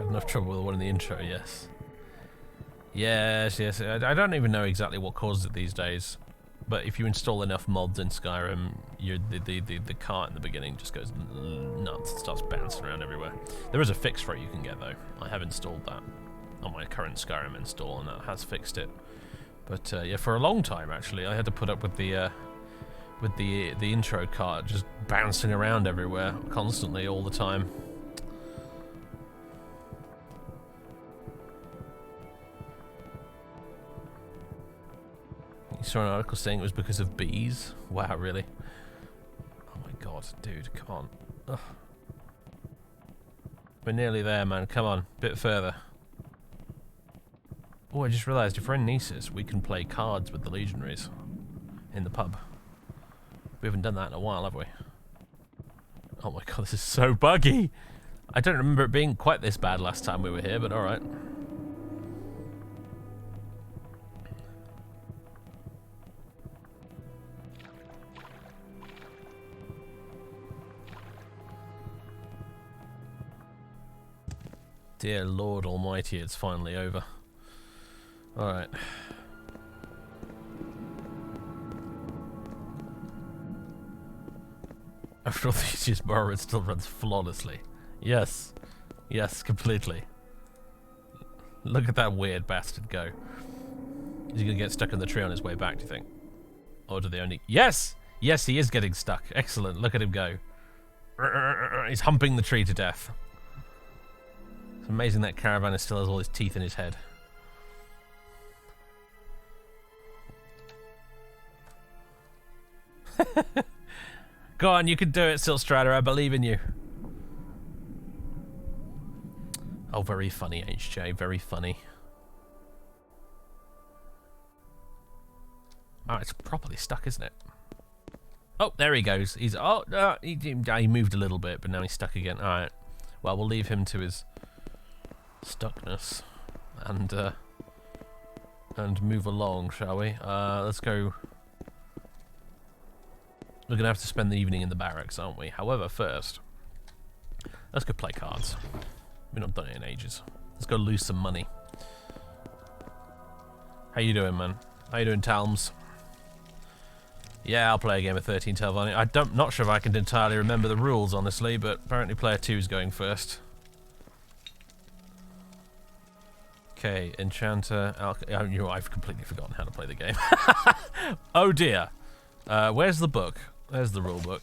Enough trouble with the one in the intro, yes. Yes. I don't even know exactly what causes it these days, but if you install enough mods in Skyrim, the cart in the beginning just goes nuts and starts bouncing around everywhere. There is a fix for it you can get though. I have installed that on my current Skyrim install, and that has fixed it. But yeah, for a long time actually, I had to put up with the intro card just bouncing around everywhere constantly all the time. You saw an article saying it was because of bees. Wow, really? Oh my god, dude, come on. Ugh. We're nearly there, man. Come on, bit further. Oh, I just realised if we're in Nisus, we can play cards with the Legionaries in the pub. We haven't done that in a while, have we? Oh my god, this is so buggy! I don't remember it being quite this bad last time we were here, but alright. Dear Lord Almighty, it's finally over. Alright. After all these years, Morrowind still runs flawlessly. Yes. Yes, completely. Look at that weird bastard go. Is he going to get stuck in the tree on his way back, do you think? Or do they only... Yes! Yes, he is getting stuck. Excellent. Look at him go. He's humping the tree to death. It's amazing that caravan still has all his teeth in his head. Go on, you can do it, Silt Strider. I believe in you. Oh, very funny, HJ. Very funny. Oh, it's properly stuck, isn't it? Oh, there he goes. He's... Oh, no, he moved a little bit, but now he's stuck again. Alright. Well, we'll leave him to his stuckness. And move along, shall we? Let's go... We're going to have to spend the evening in the barracks, aren't we? However, first, let's go play cards. We've not done it in ages. Let's go lose some money. How you doing, man? How you doing, Talms? Yeah, I'll play a game of 13 Telvanni. Not sure if I can entirely remember the rules, honestly, but apparently player 2 is going first. Okay, Enchanter... I've completely forgotten how to play the game. Oh dear. Where's the book? There's the rule book.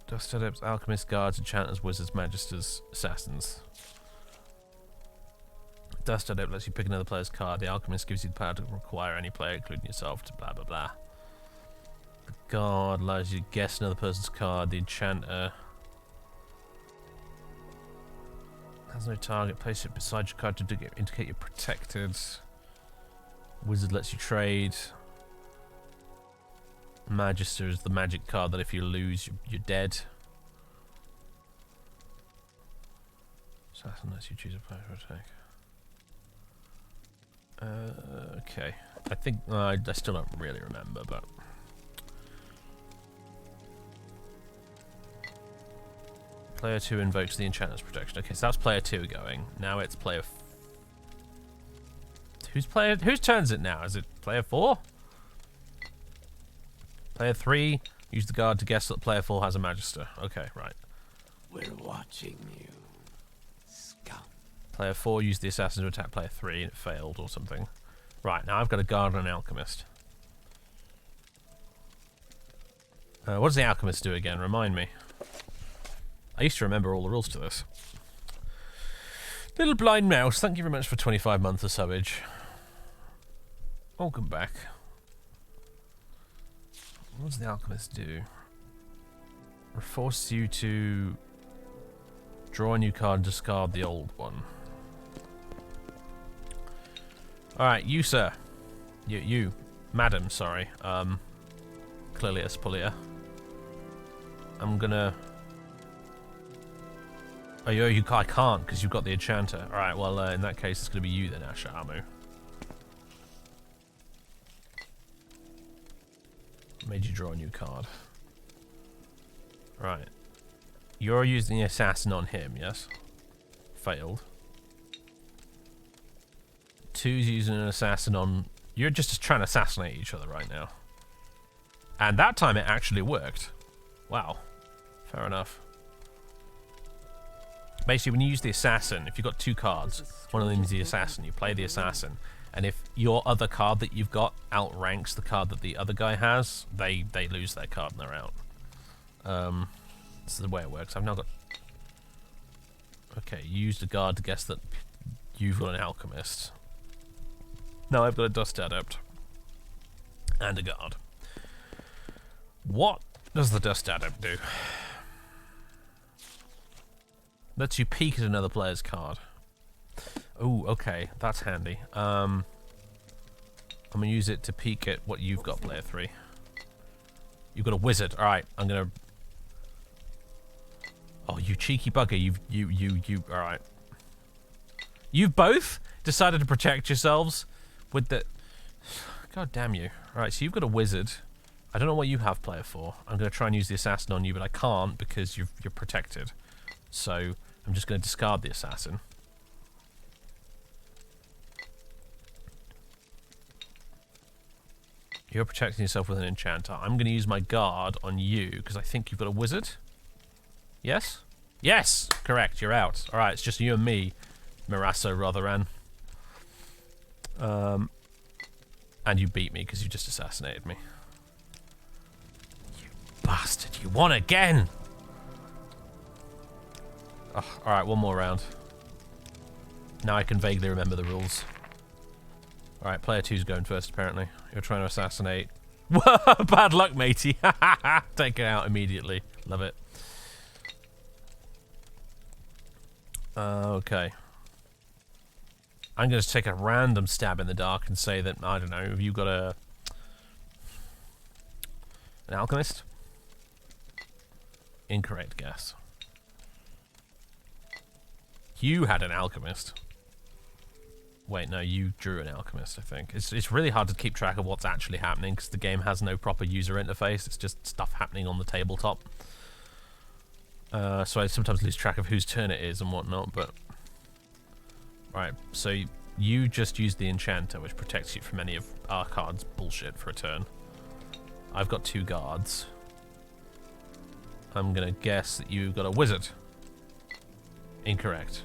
Dust Adepts, Alchemists, Guards, Enchanters, Wizards, Magisters, Assassins. Dust Adept lets you pick another player's card. The Alchemist gives you the power to require any player, including yourself, to blah blah blah. The Guard allows you to guess another person's card. The Enchanter has no target. Place it beside your card to indicate you're protected. Wizard lets you trade. Magister is the magic card that if you lose, you're dead. Assassin lets you choose a player to attack. Okay. I think... I still don't really remember, but... Player 2 invokes the Enchanter's protection. Okay, so that's player 2 going. Now it's player... Whose turn is it now? Is it player 4? Player 3, use the guard to guess that player 4 has a Magister. Okay, right. We're watching you, scum. Player 4 used the assassin to attack player 3 and it failed or something. Right, now I've got a guard and an alchemist. What does the alchemist do again? Remind me. I used to remember all the rules to this. Little blind mouse, thank you very much for 25 months of subbage. Welcome back. What does the alchemist do? It forces you to draw a new card and discard the old one. Alright, you sir. You. Madam, sorry. Clearly a Spolia. I'm gonna... Oh, I can't because you've got the Enchanter. Alright, well, in that case, it's gonna be you then, Ashamu. Made you draw a new card. Right. You're using the assassin on him, yes? Failed. 2's using an assassin on... You're just trying to assassinate each other right now. And that time it actually worked. Wow. Fair enough. Basically, when you use the assassin, if you've got 2 cards, one of them is the assassin, you play the assassin, and if your other card that you've got outranks the card that the other guy has, they lose their card and they're out. This is the way it works. I've now got... Okay, you used a guard to guess that you've got an alchemist. Now I've got a dust adept. And a guard. What does the dust adept do? Lets you peek at another player's card. Oh, okay, that's handy. I'm gonna use it to peek at what you've got, player 3. You've got a wizard. All right, I'm gonna. Oh, you cheeky bugger! You. All right. You've both decided to protect yourselves with the. God damn you! All right, so you've got a wizard. I don't know what you have, player 4. I'm gonna try and use the assassin on you, but I can't because you're protected. So I'm just gonna discard the assassin. You're protecting yourself with an enchanter. I'm going to use my guard on you because I think you've got a wizard. Yes? Yes! Correct, you're out. Alright, it's just you and me, Mirasso Rotharan. And you beat me because you just assassinated me. You bastard, you won again! Oh, alright, one more round. Now I can vaguely remember the rules. Alright, player 2's going first, apparently. You're trying to assassinate. Bad luck, matey. Take it out immediately. Love it. Okay. I'm going to take a random stab in the dark and say that, I don't know, have you got an alchemist? Incorrect guess. You had an alchemist. Wait, no, you drew an alchemist, I think. It's really hard to keep track of what's actually happening because the game has no proper user interface. It's just stuff happening on the tabletop. So I sometimes lose track of whose turn it is and whatnot, but... Right, so you just used the enchanter, which protects you from any of our cards' bullshit for a turn. I've got 2 guards. I'm gonna guess that you've got a wizard. Incorrect.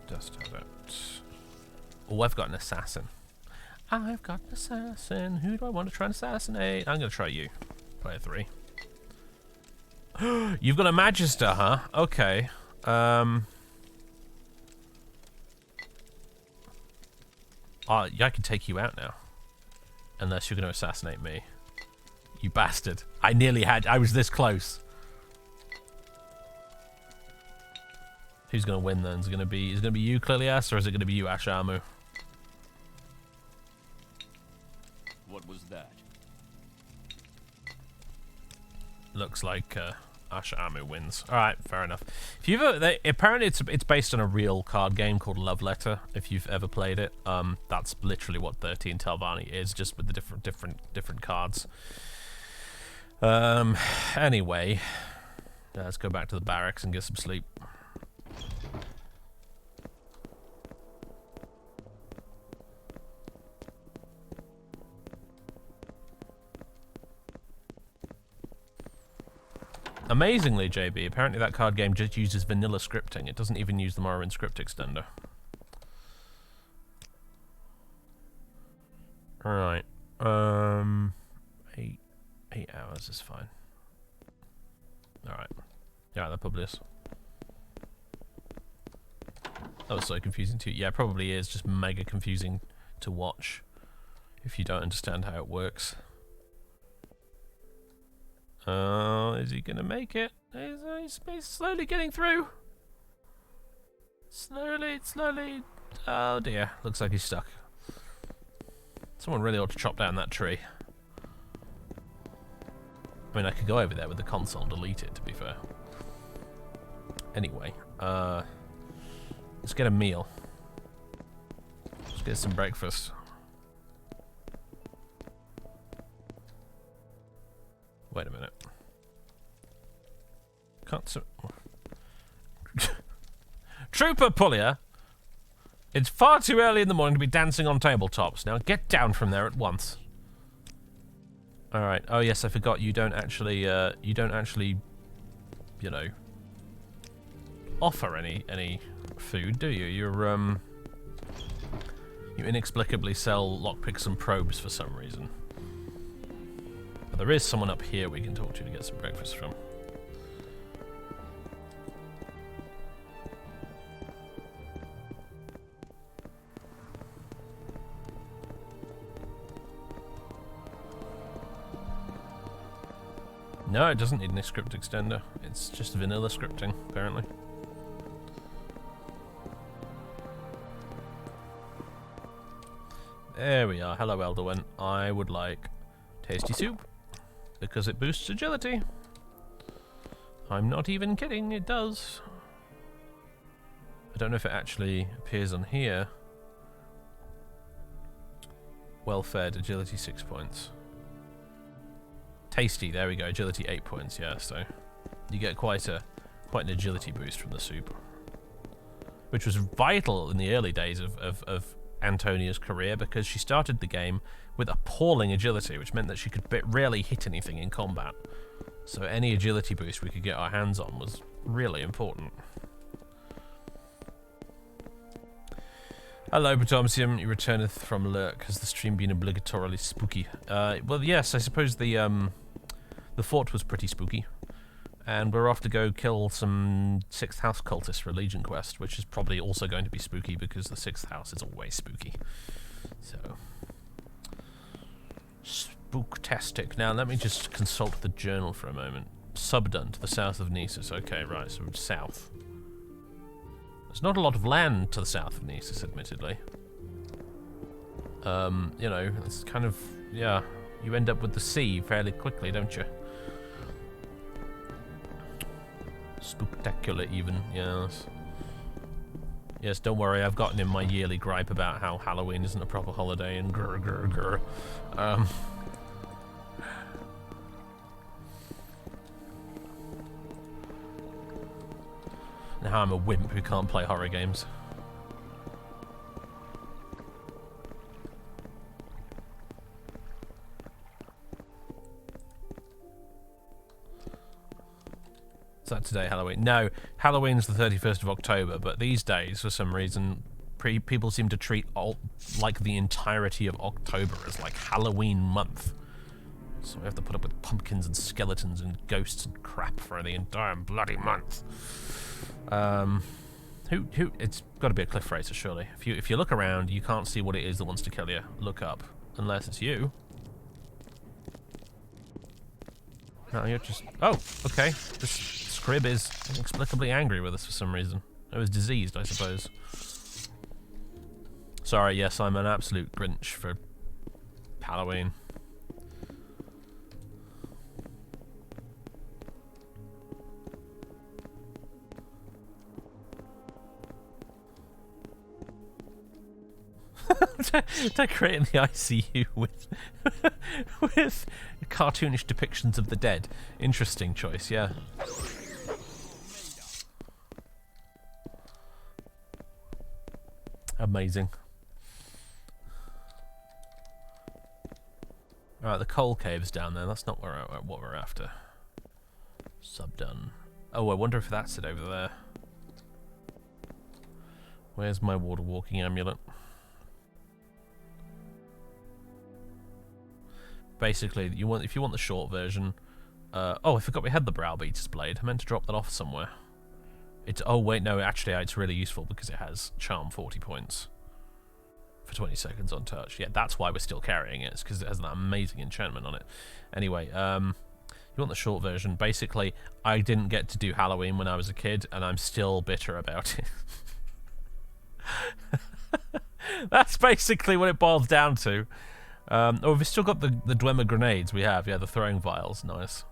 Just have it. Oh, I've got an assassin. I've got an assassin. Who do I want to try and assassinate? I'm going to try you. Player 3. You've got a Magister, huh? Okay. Yeah, I can take you out now. Unless you're going to assassinate me. You bastard. I nearly had... I was this close. Who's going to win then? Is it going to be you, Clelias, or is it going to be you, Ashamu? What was that? Looks like Ashamu wins. All right, fair enough. If you've apparently it's based on a real card game called Love Letter. If you've ever played it, that's literally what 13 Telvanni is, just with the different cards. Anyway, let's go back to the barracks and get some sleep. Amazingly, JB, apparently that card game just uses vanilla scripting. It doesn't even use the Morrowind script extender. Alright. 8 hours is fine. Alright. Yeah, that probably is. That was so confusing too. Yeah, it probably is just mega confusing to watch if you don't understand how it works. Oh, is he gonna make it? He's slowly getting through. Slowly. Oh dear, looks like he's stuck. Someone really ought to chop down that tree. I mean, I could go over there with the console and delete it, to be fair. Anyway, let's get a meal. Let's get some breakfast. Wait a minute. Trooper Pullier! It's far too early in the morning to be dancing on tabletops. Now get down from there at once. All right. Oh yes, I forgot. You don't actually, you know, offer any food, do you? You inexplicably sell lockpicks and probes for some reason. But there is someone up here we can talk to get some breakfast from. No, it doesn't need any script extender. It's just vanilla scripting, apparently. There we are. Hello, Elderwent. I would like tasty soup because it boosts agility. I'm not even kidding, it does. I don't know if it actually appears on here. Well-fed, agility 6 points. Tasty, there we go, agility 8 points, yeah, so you get quite an agility boost from the soup. Which was vital in the early days of Antonia's career, because she started the game with appalling agility, which meant that she could rarely hit anything in combat. So any agility boost we could get our hands on was really important. Hello, Potomsium. You returneth from Lurk. Has the stream been obligatorily spooky? Well, yes, I suppose the fort was pretty spooky. And we're off to go kill some 6th House cultists for a Legion quest, which is probably also going to be spooky because the 6th House is always spooky. So, spooktastic. Now, let me just consult the journal for a moment. Subdun to the south of Nessus. Okay, right, so south. There's not a lot of land to the south of Nessus, admittedly. You know, it's kind of, yeah, you end up with the sea fairly quickly, don't you? Spooktacular, even, yes. Yes, don't worry, I've gotten in my yearly gripe about how Halloween isn't a proper holiday and grr grr grr. And how I'm a wimp who can't play horror games. Is that today, Halloween? No, Halloween's the 31st of October, but these days, for some reason, people seem to treat like the entirety of October as like Halloween month. So we have to put up with pumpkins and skeletons and ghosts and crap for the entire bloody month. It's got to be a cliff racer, surely. If you look around, you can't see what it is that wants to kill you. Look up, unless it's you. No, you're just... Oh, okay. This crib is inexplicably angry with us for some reason. It was diseased, I suppose. Sorry, yes, I'm an absolute Grinch for Halloween. Decorating the ICU with with cartoonish depictions of the dead. Interesting choice, yeah. Amazing. Alright, the coal cave's down there. That's not what we're after. Subdun. Oh, I wonder if that's it over there. Where's my water walking amulet? Basically, if you want the short version. Oh, I forgot we had the Browbeater's blade. I meant to drop that off somewhere. Oh wait, no, actually it's really useful because it has charm 40 points for 20 seconds on touch. Yeah, that's why we're still carrying it. It's because it has that amazing enchantment on it. Anyway, you want the short version. Basically, I didn't get to do Halloween when I was a kid, and I'm still bitter about it. That's basically what it boils down to. Oh, we've still got the Dwemer grenades. We have, yeah, the throwing vials. Nice.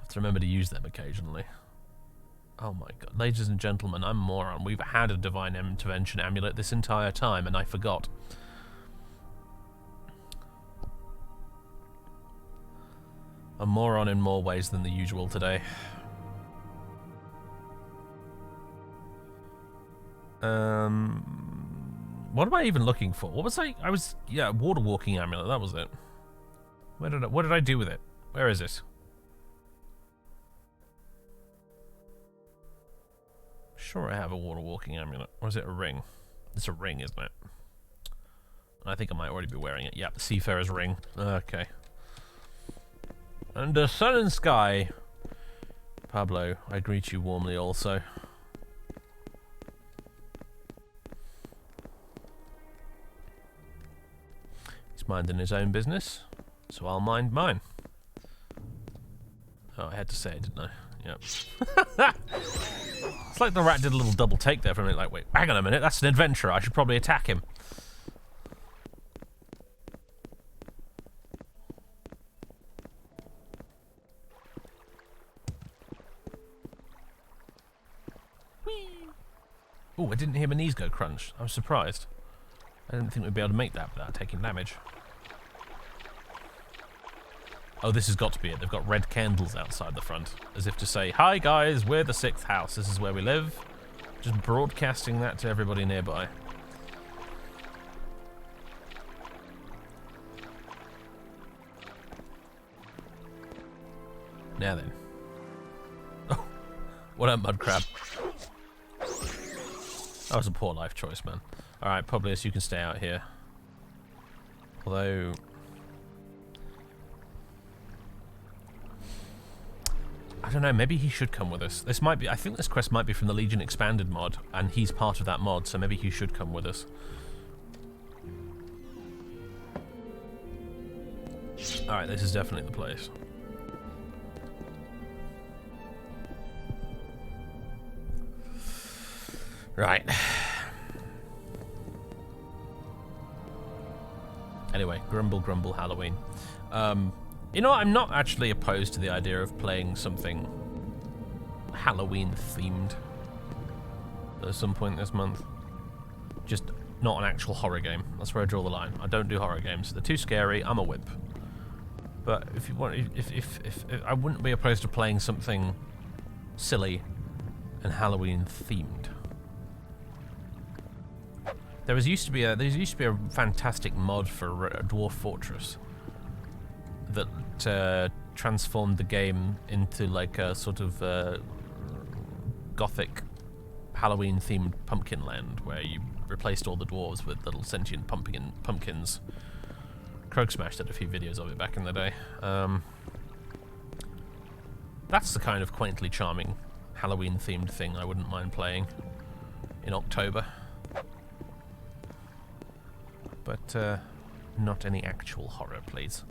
Have to remember to use them occasionally. Oh my god. Ladies and gentlemen, I'm a moron. We've had a Divine Intervention amulet this entire time, and I forgot. A moron in more ways than the usual today. What am I even looking for? What was yeah, water walking amulet, that was it. What did I do with it? Where is it? Sure, I have a water walking amulet. Or is it a ring? It's a ring, isn't it? I think I might already be wearing it. Yep, the Seafarer's ring. Okay. Under sun and sky. Pablo, I greet you warmly also. He's minding his own business, so I'll mind mine. Oh, I had to say it, didn't I? Yep. It's like the rat did a little double take there for a minute, like, wait, hang on a minute, that's an adventurer, I should probably attack him. Oh, I didn't hear my knees go crunch. I was surprised. I didn't think we'd be able to make that without taking damage. Oh, this has got to be it. They've got red candles outside the front, as if to say, hi guys, we're the 6th house. This is where we live. Just broadcasting that to everybody nearby. Now then. Oh, what a mud crab. That was a poor life choice, man. Alright, Publius, you can stay out here. Although... I don't know, maybe he should come with us. This might be... I think this quest might be from the Legion Expanded mod, and he's part of that mod, so maybe he should come with us. Alright, this is definitely the place. Right. Anyway, grumble, grumble, Halloween. You know, I'm not actually opposed to the idea of playing something Halloween-themed at some point this month. Just not an actual horror game. That's where I draw the line. I don't do horror games. They're too scary. I'm a wimp. But if you want, if I wouldn't be opposed to playing something silly and Halloween-themed. There used to be a fantastic mod for a Dwarf Fortress that transformed the game into like a sort of gothic Halloween-themed pumpkin land, where you replaced all the dwarves with little sentient pumpkins. Krog Smash did a few videos of it back in the day. That's the kind of quaintly charming Halloween-themed thing I wouldn't mind playing in October. But not any actual horror, please.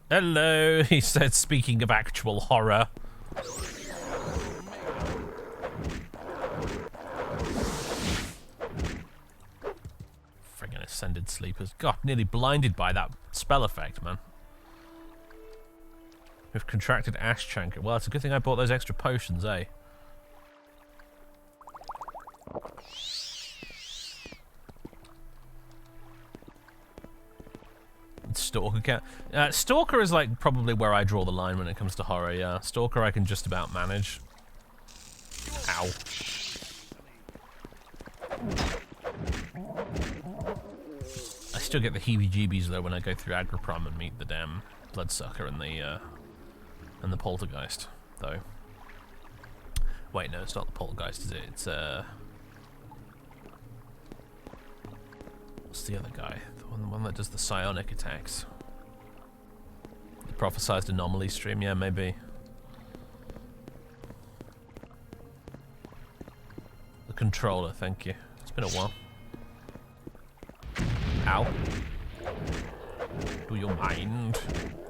Hello, he said, speaking of actual horror. Friggin' Ascended Sleepers. God, nearly blinded by that spell effect, man. We've contracted Ash Chanker. Well, it's a good thing I bought those extra potions, eh? Stalker count. Stalker is like probably where I draw the line when it comes to horror, yeah. Stalker I can just about manage. Ow. I still get the heebie-jeebies though when I go through Agriprom and meet the damn Bloodsucker and the Poltergeist, though. Wait, no, it's not the Poltergeist, is it? It's what's the other guy? The one that does the psionic attacks. The prophesized anomaly stream, yeah, maybe. The controller, thank you. It's been a while. Ow. Do you mind?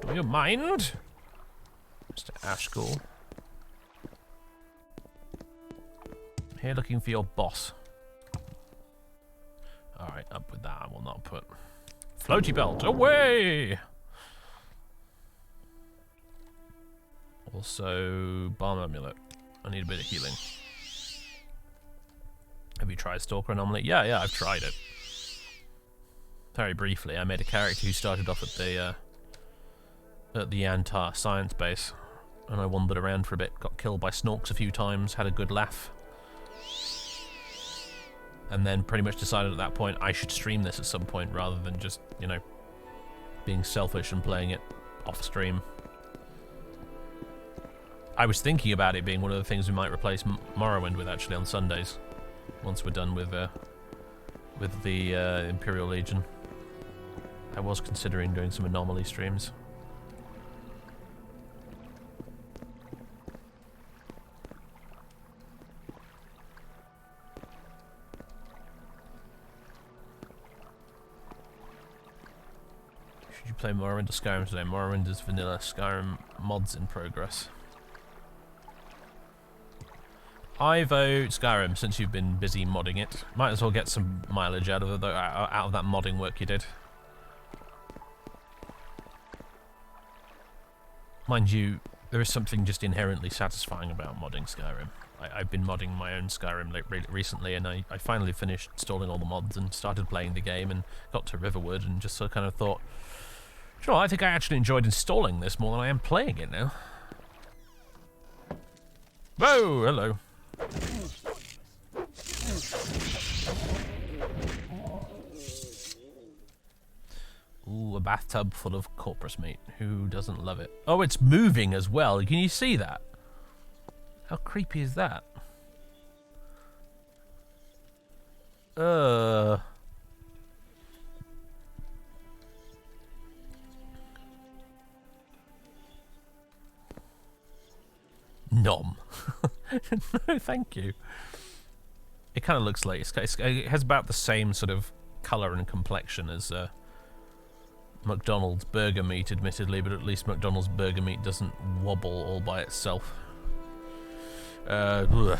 Do you mind? Mr. Ashfall. Here looking for your boss. Alright, up with that. I will not put. Floaty belt, away! Also, balm amulet. I need a bit of healing. Have you tried Stalker Anomaly? Yeah, I've tried it. Very briefly, I made a character who started off at the Antar science base, and I wandered around for a bit, got killed by Snorks a few times, had a good laugh. and then pretty much decided at that point I should stream this at some point rather than just, you know, being selfish and playing it off stream. I was thinking about it being one of the things we might replace Morrowind with actually on Sundays, once we're done with the Imperial Legion. I was considering doing some anomaly streams. Should you play Morrowind or Skyrim today? Morrowind is vanilla, Skyrim mods in progress. I vote Skyrim, since you've been busy modding it. Might as well get some mileage out of it, out of that modding work you did. Mind you, there is something just inherently satisfying about modding Skyrim. I've been modding my own Skyrim recently, and I finally finished installing all the mods and started playing the game and got to Riverwood and just sort of kind of thought, you know, I think I actually enjoyed installing this more than I am playing it now. Whoa, hello. Ooh, a bathtub full of McCorprus meat. Who doesn't love it? Oh, it's moving as well. Can you see that? How creepy is that? Nom. No, thank you. It kind of looks like it has about the same sort of colour and complexion as McDonald's burger meat, admittedly, but at least McDonald's burger meat doesn't wobble all by itself. Ugh.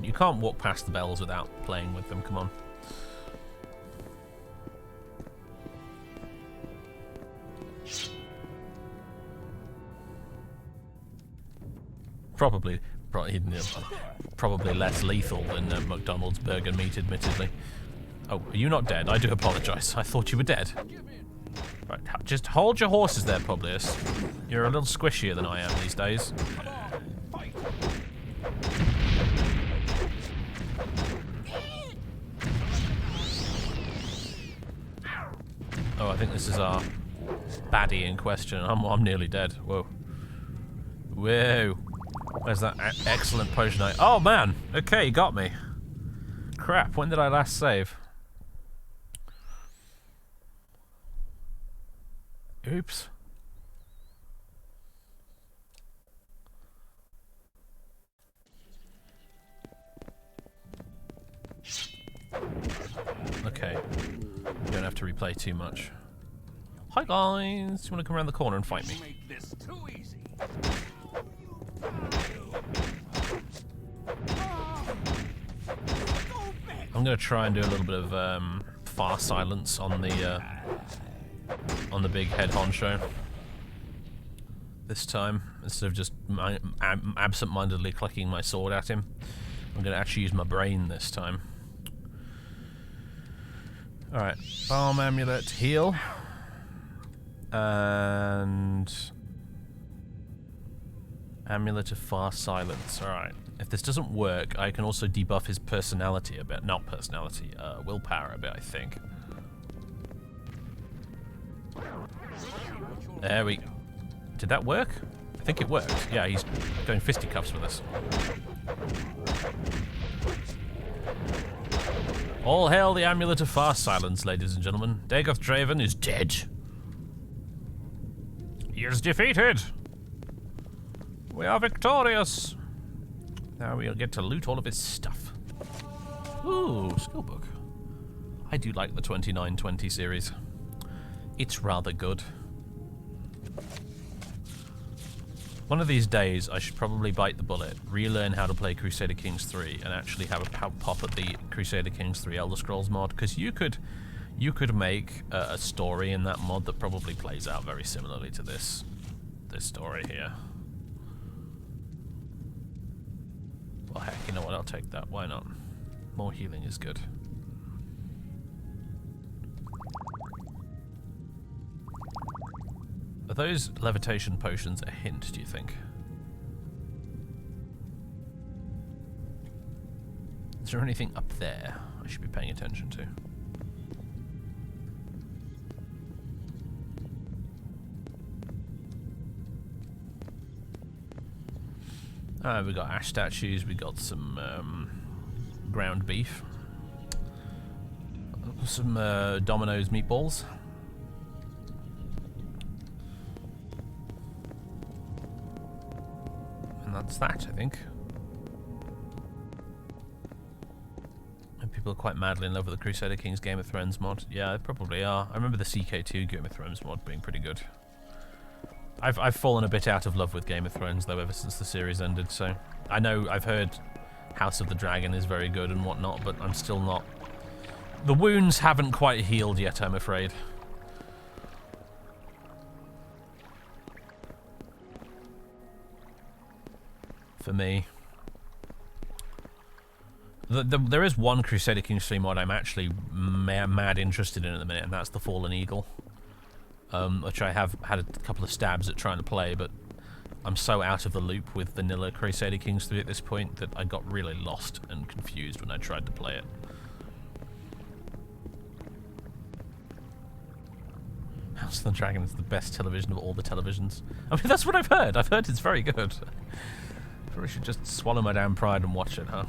You can't walk past the bells without playing with them. Come on. Probably less lethal than McDonald's burger meat, admittedly. Oh, are you not dead? I do apologise. I thought you were dead. Right, just hold your horses there, Publius. You're a little squishier than I am these days. Oh, I think this is our baddie in question. I'm nearly dead. Whoa. Whoa. Where's that excellent potion? Oh man! Okay, you got me. Crap, when did I last save? Oops. Okay. You don't have to replay too much. Hi guys! You want to come around the corner and fight me? Make this too easy. I'm going to try and do a little bit of far silence on the big head honcho this time, instead of just absent-mindedly clicking my sword at him. I'm going to actually use my brain this time. Alright, Balm Amulet, heal, and Amulet of Far Silence. Alright. If this doesn't work, I can also debuff his personality a bit. Not personality, willpower a bit, I think. There we... Did that work? I think it worked. Yeah, he's going fisticuffs with us. All hail the Amulet of Far Silence, ladies and gentlemen. Dagoth Draven is dead. He is defeated! We are victorious! Now we'll get to loot all of his stuff. Ooh, skill book. I do like the 2920 series. It's rather good. One of these days, I should probably bite the bullet, relearn how to play Crusader Kings 3, and actually have a pop at the Crusader Kings 3 Elder Scrolls mod, because you could make a story in that mod that probably plays out very similarly to this story here. Well, heck, you know what? I'll take that. Why not? More healing is good. those levitation potions a hint, do you think? Is there anything up there I should be paying attention to? We got ash statues, we got some ground beef, some Domino's meatballs. And that's that, I think. And people are quite madly in love with the Crusader Kings Game of Thrones mod. Yeah, they probably are. I remember the CK2 Game of Thrones mod being pretty good. I've fallen a bit out of love with Game of Thrones, though, ever since the series ended, so... I know I've heard House of the Dragon is very good and whatnot, but I'm still not... The wounds haven't quite healed yet, I'm afraid. For me. There is one Crusader Kings 3 mod I'm actually mad interested in at the minute, and that's the Fallen Eagle. Which I have had a couple of stabs at trying to play, but I'm so out of the loop with vanilla Crusader Kings 3 at this point that I got really lost and confused when I tried to play it. House of the Dragon is the best television of all the televisions. I mean, that's what I've heard. I've heard it's very good. Probably should just swallow my damn pride and watch it, huh?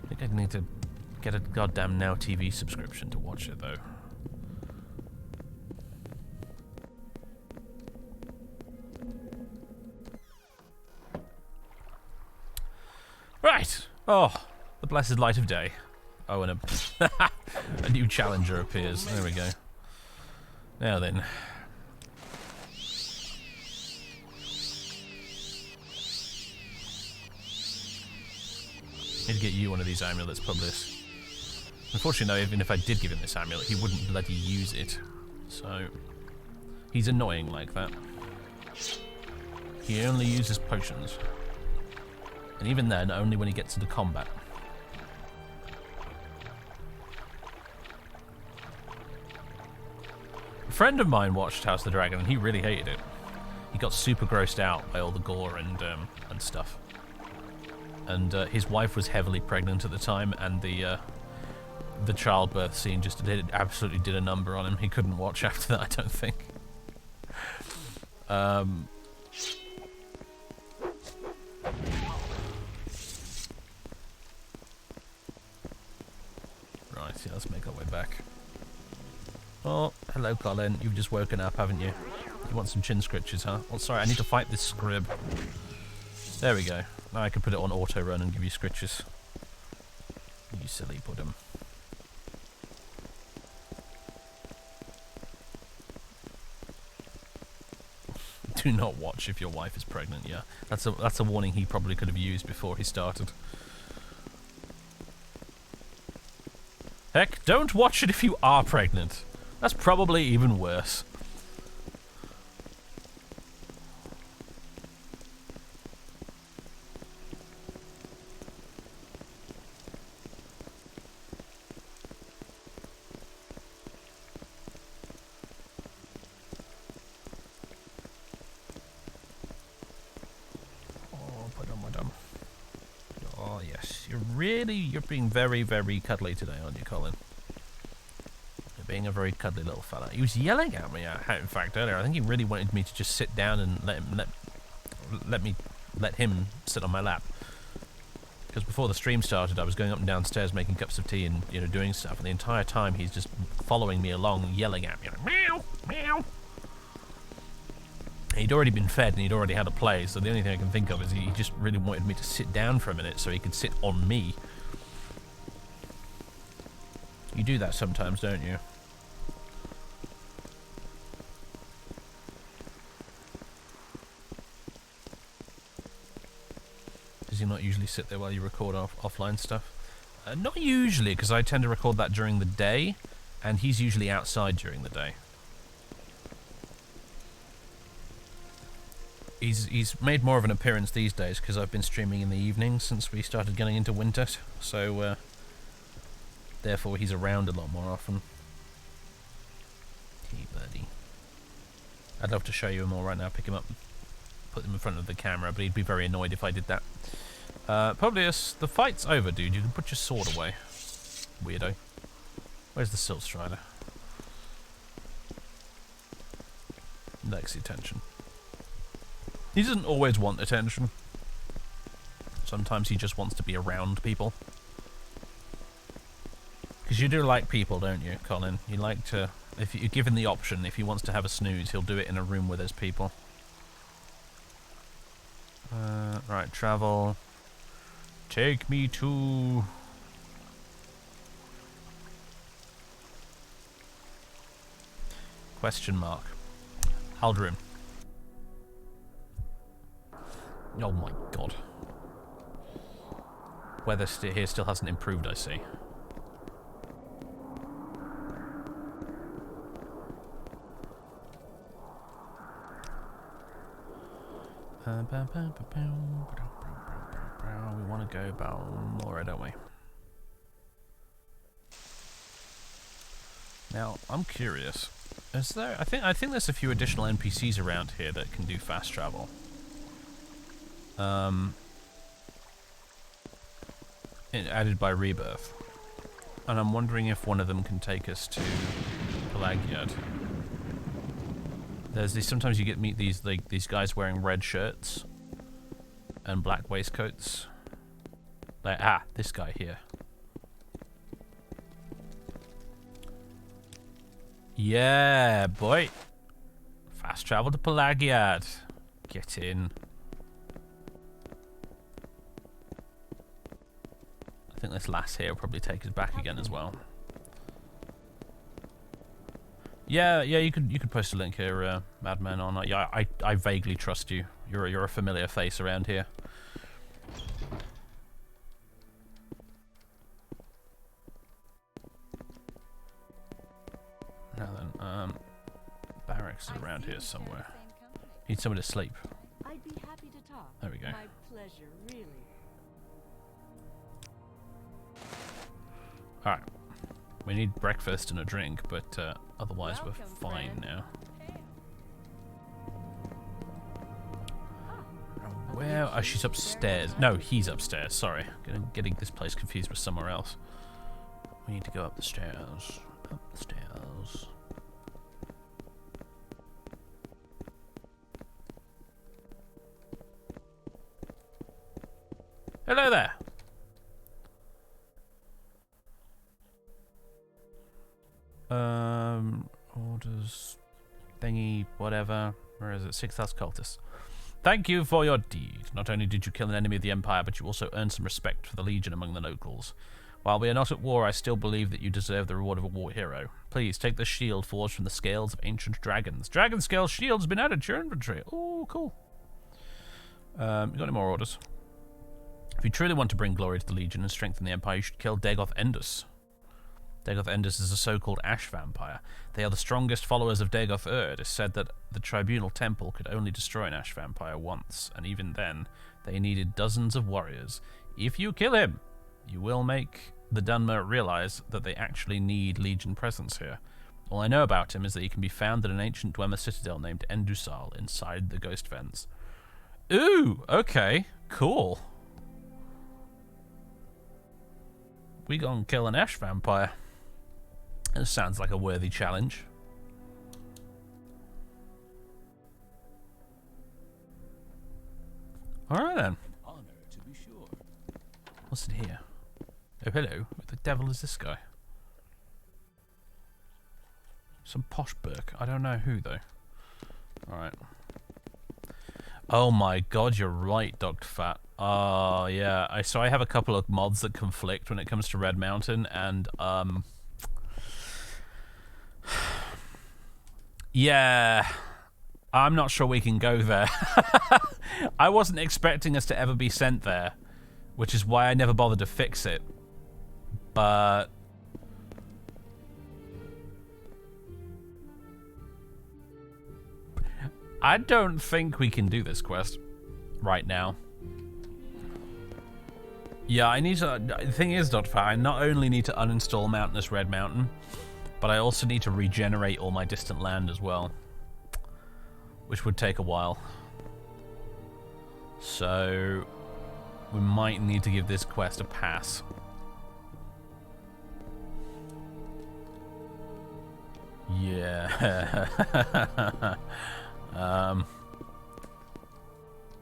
I think I'd need to get a goddamn Now TV subscription to watch it, though. Right! Oh, the blessed light of day. Oh, and a new challenger appears. There we go. Now then. Need to get you one of these amulets, Publius. Unfortunately, though, even if I did give him this amulet, he wouldn't bloody use it. So, he's annoying like that. He only uses potions. And even then, only when he gets into combat. A friend of mine watched House of the Dragon, and he really hated it. He got super grossed out by all the gore and stuff. And his wife was heavily pregnant at the time, and the childbirth scene just absolutely did a number on him. He couldn't watch after that, I don't think. Right, yeah, let's make our way back. Oh, hello, Colin. You've just woken up, haven't you? You want some chin scratches, huh? Oh, sorry, I need to fight this scrib. There we go. Now I can put it on auto run and give you scritches. You silly puddum. Do not watch if your wife is pregnant, yeah. That's a warning he probably could have used before he started. Heck, don't watch it if you are pregnant. That's probably even worse. You're being very, very cuddly today, aren't you, Colin? You're being a very cuddly little fella. He was yelling at me, in fact, earlier. I think he really wanted me to just sit down and let him sit on my lap. Because before the stream started, I was going up and downstairs making cups of tea and doing stuff, and the entire time he's just following me along, yelling at me, like, meow, meow. He'd already been fed and he'd already had a play, so the only thing I can think of is he just really wanted me to sit down for a minute so he could sit on me. You do that sometimes, don't you? Does he not usually sit there while you record offline stuff? Not usually, because I tend to record that during the day, and he's usually outside during the day. He's made more of an appearance these days because I've been streaming in the evenings since we started getting into winter, so therefore he's around a lot more often. Hey, buddy. I'd love to show you him all right now. Pick him up, put him in front of the camera, but he'd be very annoyed if I did that. Publius, the fight's over, dude. You can put your sword away. Weirdo. Where's the Silt Strider? Likes the attention. He doesn't always want attention. Sometimes he just wants to be around people. Because you do like people, don't you, Colin? You like to... If you're given the option, if he wants to have a snooze, he'll do it in a room where there's people. Right, travel. Take me to... Question mark. Aldrin. Oh my god. Weather here still hasn't improved, I see. We want to go Balmora, don't we? Now, I'm curious. Is there? I think there's a few additional NPCs around here that can do fast travel. Added by Rebirth, and I'm wondering if one of them can take us to Pelagiad. There's these. Sometimes you meet these guys wearing red shirts and black waistcoats. Like this guy here. Yeah, boy. Fast travel to Pelagiad. Get in. I think this lass here will probably take us back again as well. Yeah, you could post a link here, Madman, on. Yeah, I vaguely trust you. You're a familiar face around here. Now then, barracks is around here somewhere. Need somewhere to sleep. I'd be happy to talk. There we go. My pleasure, really. Alright. We need breakfast and a drink, but otherwise we're Welcome, fine friend. now. Where? Oh, she's upstairs. No, he's upstairs. Sorry. Getting this place confused with somewhere else. We need to go up the stairs. Up the stairs. Hello there. Orders, thingy, whatever. Where is it? 6,000 cultists. Thank you for your deed. Not only did you kill an enemy of the Empire, but you also earned some respect for the Legion among the locals. While we are not at war, I still believe that you deserve the reward of a war hero. Please, take the shield forged from the scales of ancient dragons. Dragon scale shield has been added to your inventory. Oh, cool. You got any more orders? If you truly want to bring glory to the Legion and strengthen the Empire, you should kill Dagoth Endus. Dagoth Endus is a so-called ash vampire. They are the strongest followers of Dagoth It is said that the Tribunal Temple could only destroy an ash vampire once, and even then, they needed dozens of warriors. If you kill him, you will make the Dunmer realize that they actually need Legion presence here. All I know about him is that he can be found at an ancient Dwemer citadel named Endusal inside the Ghost Fens. Ooh, okay, cool. We gonna kill an ash vampire. This sounds like a worthy challenge. Alright then. Honor to be sure. What's in here? Oh, hello. Who the devil is this guy? Some posh Burke. I don't know who, though. Alright. Oh my god, you're right, Dr. Fat. Oh, yeah. So I have a couple of mods that conflict when it comes to Red Mountain, and, yeah, I'm not sure we can go there. I wasn't expecting us to ever be sent there, which is why I never bothered to fix it. But I don't think we can do this quest right now. Yeah, I need to... The thing is, Dr. Fat, I not only need to uninstall Mountainous Red Mountain, But I also need to regenerate all my distant land as well, which would take a while. So we might need to give this quest a pass. Yeah.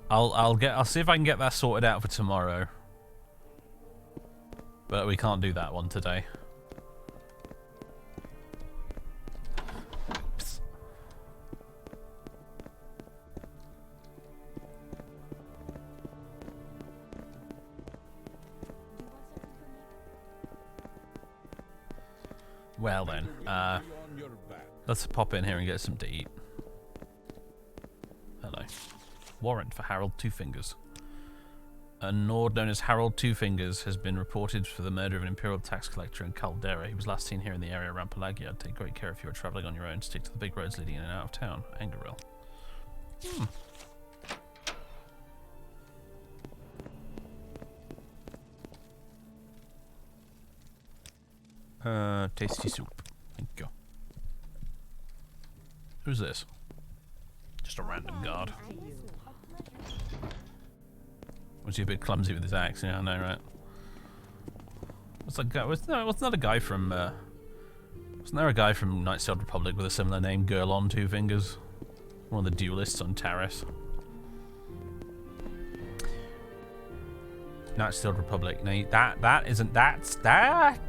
I'll see if I can get that sorted out for tomorrow. But we can't do that one today. Oops. Well then, let's pop in here and get something to eat. Hello. Warrant for Harold Two Fingers. A Nord known as Harold Two Fingers has been reported for the murder of an Imperial tax collector in Caldera. He was last seen here in the area around Pelagia. Take great care if you are travelling on your own. Stick to the big roads leading in and out of town. Angeril. Tasty soup. Thank you. Who's this? Just a random guard. Was he a bit clumsy with his axe? Yeah, I know, right? What's that guy? Wasn't that a guy from? Wasn't there a guy from Knights of the Old Republic with a similar name? Girlon Two Fingers, one of the duelists on Taris. Knights of the Old Republic. No,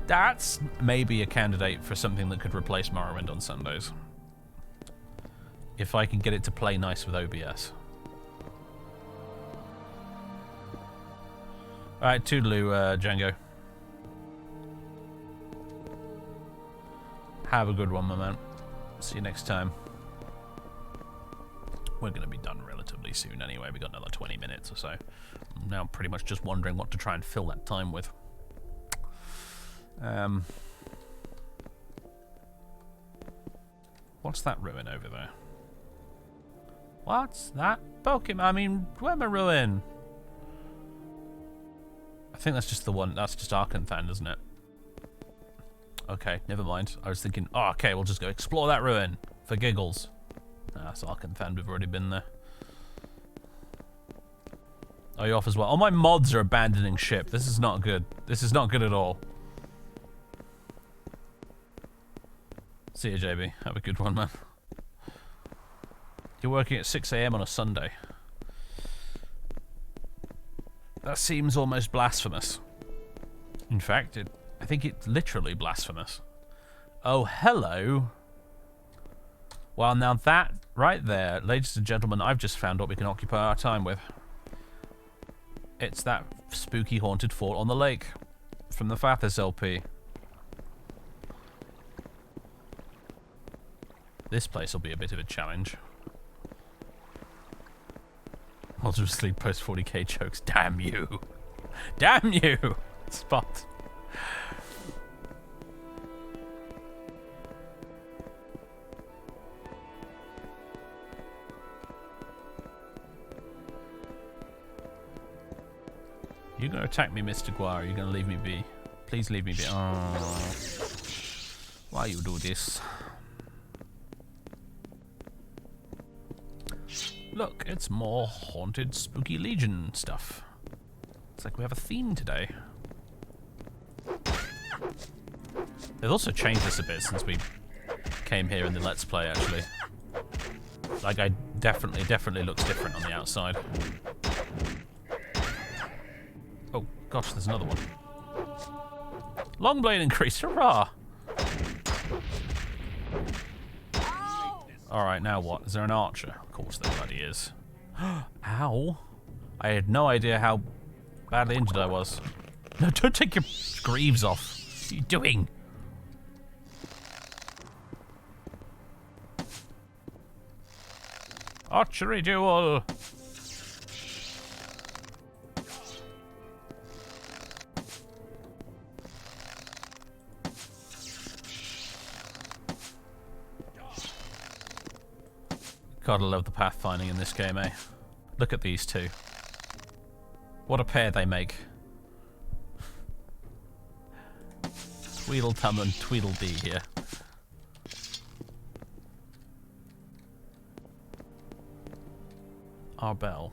that's maybe a candidate for something that could replace Morrowind on Sundays. If I can get it to play nice with OBS. Alright, toodaloo, Django. Have a good one, my man. See you next time. We're going to be done relatively soon anyway. We got another 20 minutes or so. I'm now pretty much just wondering what to try and fill that time with. What's that ruin over there? What's that Pokemon? I mean, Dwemer ruin. I think that's just the one. That's just Arkanthan, isn't it? Okay, never mind. I was thinking, oh, okay, we'll just go explore that ruin for giggles. Ah, it's Arkanthan. We've already been there. Are you off as well? All my mods are abandoning ship. This is not good. This is not good at all. See you, JB. Have a good one, man. You're working at 6 AM on a Sunday. That seems almost blasphemous. In fact, I think it's literally blasphemous. Oh, hello. Well, now that right there, ladies and gentlemen, I've just found what we can occupy our time with. It's that spooky haunted fort on the lake from the Fathers LP. This place will be a bit of a challenge. I'll just sleep post 40k jokes. Damn you. Damn you. Spot. You're going to attack me, Mr. Guar. You're going to leave me be. Please leave me be. Oh. Why you do this? Look, it's more haunted, spooky Legion stuff. It's like we have a theme today. They've also changed this a bit since we came here in the Let's Play, actually. Like, I definitely looks different on the outside. Oh, gosh, there's another one. Long blade increase, hurrah! Alright, now what? Is there an archer? Of course there bloody is. Ow! I had no idea how badly injured I was. No, don't take your greaves off. What are you doing? Archery duel! Gotta love the pathfinding in this game, eh? Look at these two. What a pair they make. Tweedledum and Tweedledee here. Arbel.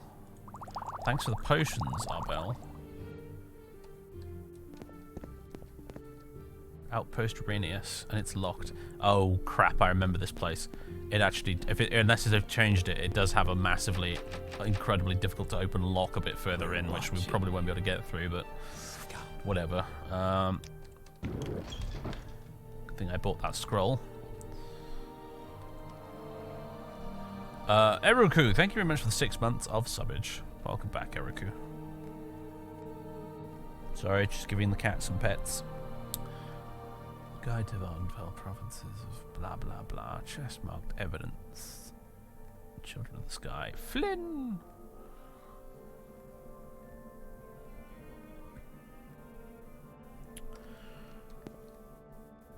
Thanks for the potions, Arbel. Outpost Renius, and it's locked. Oh crap! I remember this place. It actually, unless they've changed it, it does have a massively, incredibly difficult to open lock a bit further in, which we probably won't be able to get through. But whatever. I think I bought that scroll. Eruku, thank you very much for the 6 months of subbage. Welcome back, Eruku. Sorry, just giving the cat some pets. Guide to the Unfell provinces of blah blah blah. Chest marked evidence. Children of the Sky. Flynn!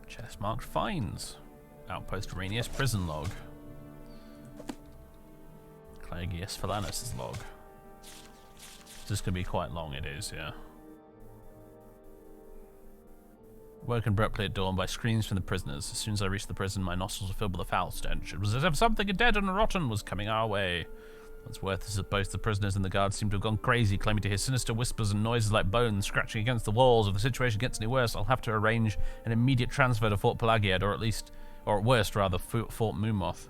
Chest marked finds. Outpost Renius prison log. Clagius Philanus' log. This is going to be quite long, it is, yeah. Woken abruptly at dawn by screams from the prisoners. As soon as I reached the prison, my nostrils were filled with a foul stench. It was as if something dead and rotten was coming our way. What's worse is that both the prisoners and the guards seem to have gone crazy, claiming to hear sinister whispers and noises like bones scratching against the walls. If the situation gets any worse, I'll have to arrange an immediate transfer to Fort Pelagiad, or at worst, Fort Moomoth.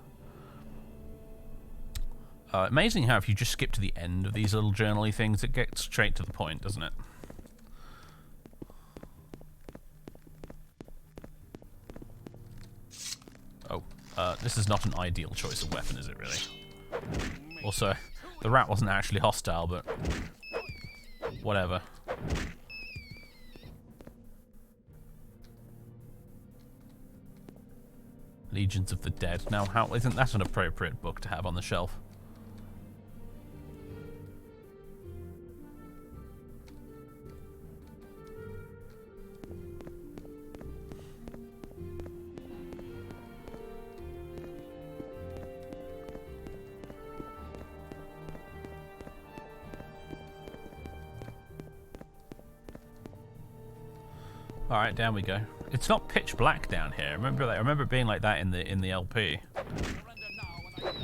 Amazing how if you just skip to the end of these little journaly things, it gets straight to the point, doesn't it? Oh, this is not an ideal choice of weapon, is it really? Also, the rat wasn't actually hostile, but whatever. Legions of the Dead. Now, how isn't that an appropriate book to have on the shelf? All right, down we go. It's not pitch black down here. I remember it being like that in the LP.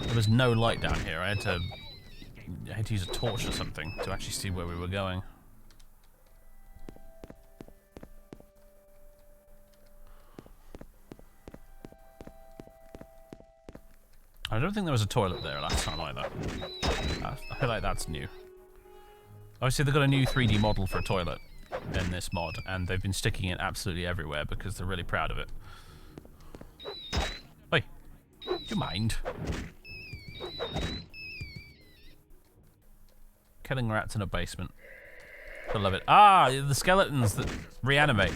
There was no light down here. I had to use a torch or something to actually see where we were going. I don't think there was a toilet there last time either. I feel like that's new. Obviously, they've got a new 3D model for a toilet in this mod, and they've been sticking it absolutely everywhere because they're really proud of it. Oi, do you mind? Killing rats in a basement. I love it. Ah, the skeletons that reanimate.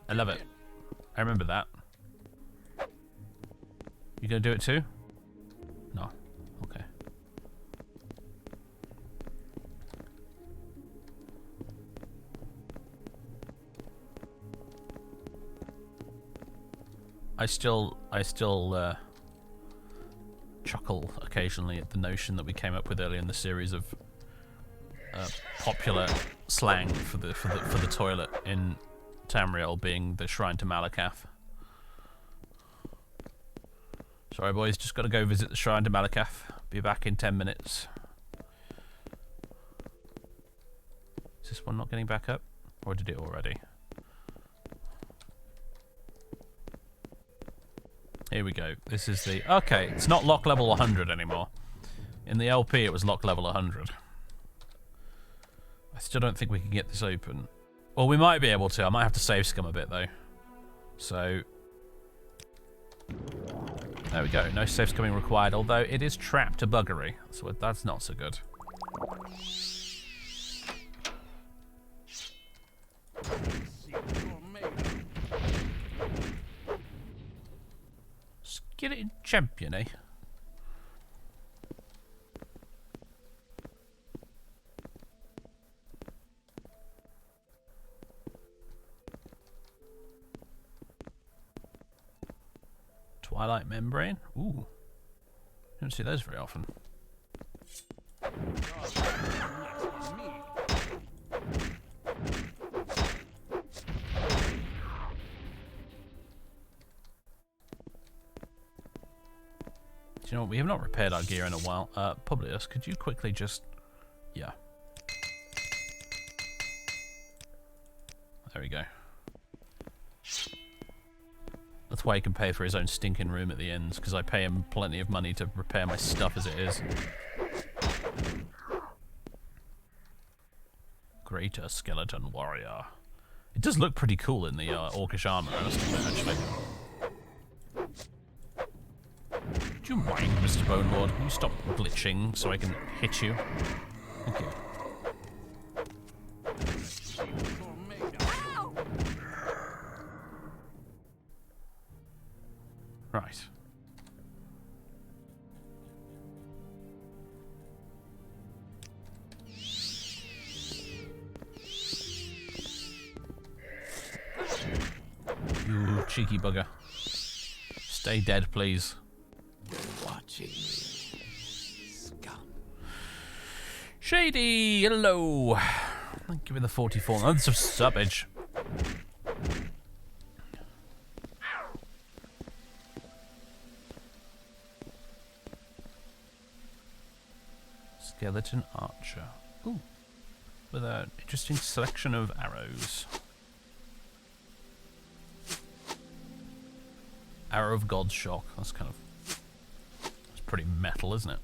I love it. I remember that. You gonna do it too? No. Okay. I still chuckle occasionally at the notion that we came up with earlier in the series of popular slang for the toilet in Tamriel being the Shrine to Malakath. Sorry boys, just got to go visit the Shrine to Malakath. Be back in 10 minutes. Is this one not getting back up? Or did it already? Here we go. This is the... Okay, it's not lock level 100 anymore. In the LP, it was lock level 100. I still don't think we can get this open. Well, we might be able to. I might have to save scum a bit, though. So... There we go. No save scumming required, although it is trapped to buggery. So that's not so good. Get it in champion, eh? Twilight membrane? Ooh. You don't see those very often. you know what? We have not repaired our gear in a while. Publius, could you quickly just... Yeah. There we go. That's why he can pay for his own stinking room at the ends, because I pay him plenty of money to repair my stuff as it is. Greater Skeleton Warrior. It does look pretty cool in the orcish armor, I must admit, actually. Do you mind, Mr. Bone Lord? Can you stop glitching so I can hit you? Thank you. Right. You cheeky bugger. Stay dead, please. Watching me, scum. Shady, hello. Thank you for the 44 months of subbage. Skeleton Archer. Ooh. With an interesting selection of arrows. Arrow of God's Shock. That's kind of... It's pretty metal, isn't it?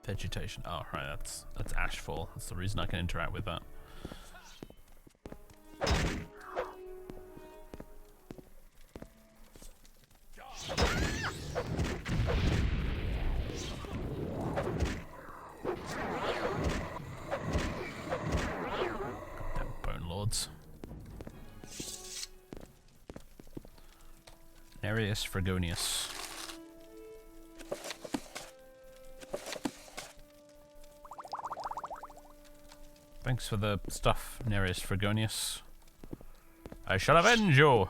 Vegetation. Oh, right, that's Ashfall. That's the reason I can interact with that. Damn Bone Lords. Nereus Fragonius. Thanks for the stuff, Nereus Fragonius. I shall avenge you!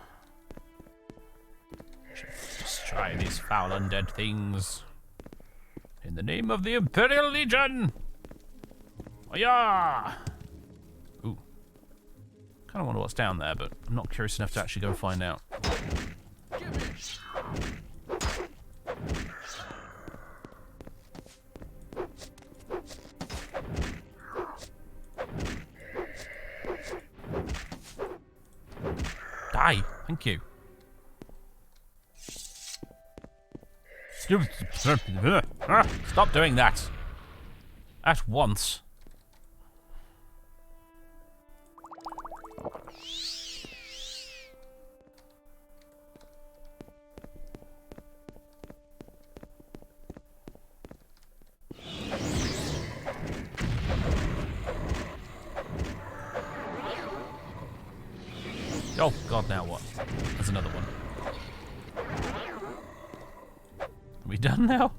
I shall destroy these foul undead things. In the name of the Imperial Legion! Oh yeah! Ooh. Kinda wonder what's down there, but I'm not curious enough to actually go find out. Die! Thank you. Stop doing that! At once. Oh god, now what? There's another one. Are we done now?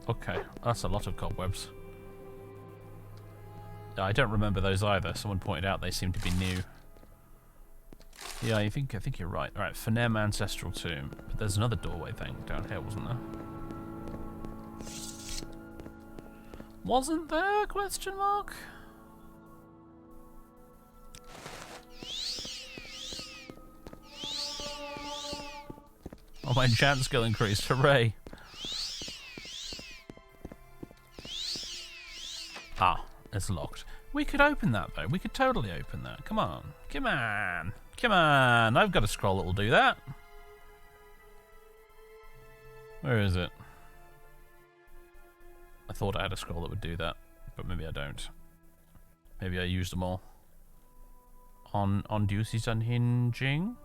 Okay, that's a lot of cobwebs. I don't remember those either. Someone pointed out they seem to be new. Yeah, I think you're right. Alright, Fenem Ancestral Tomb. But there's another doorway thing down here, wasn't there? Wasn't there? Question mark? Oh, my enchant skill increased. Hooray. Ah, it's locked. We could open that, though. We could totally open that. Come on. Come on. Come on. I've got a scroll that will do that. Where is it? I thought I had a scroll that would do that, but maybe I don't. Maybe I used them all. On Duty's Unhinging?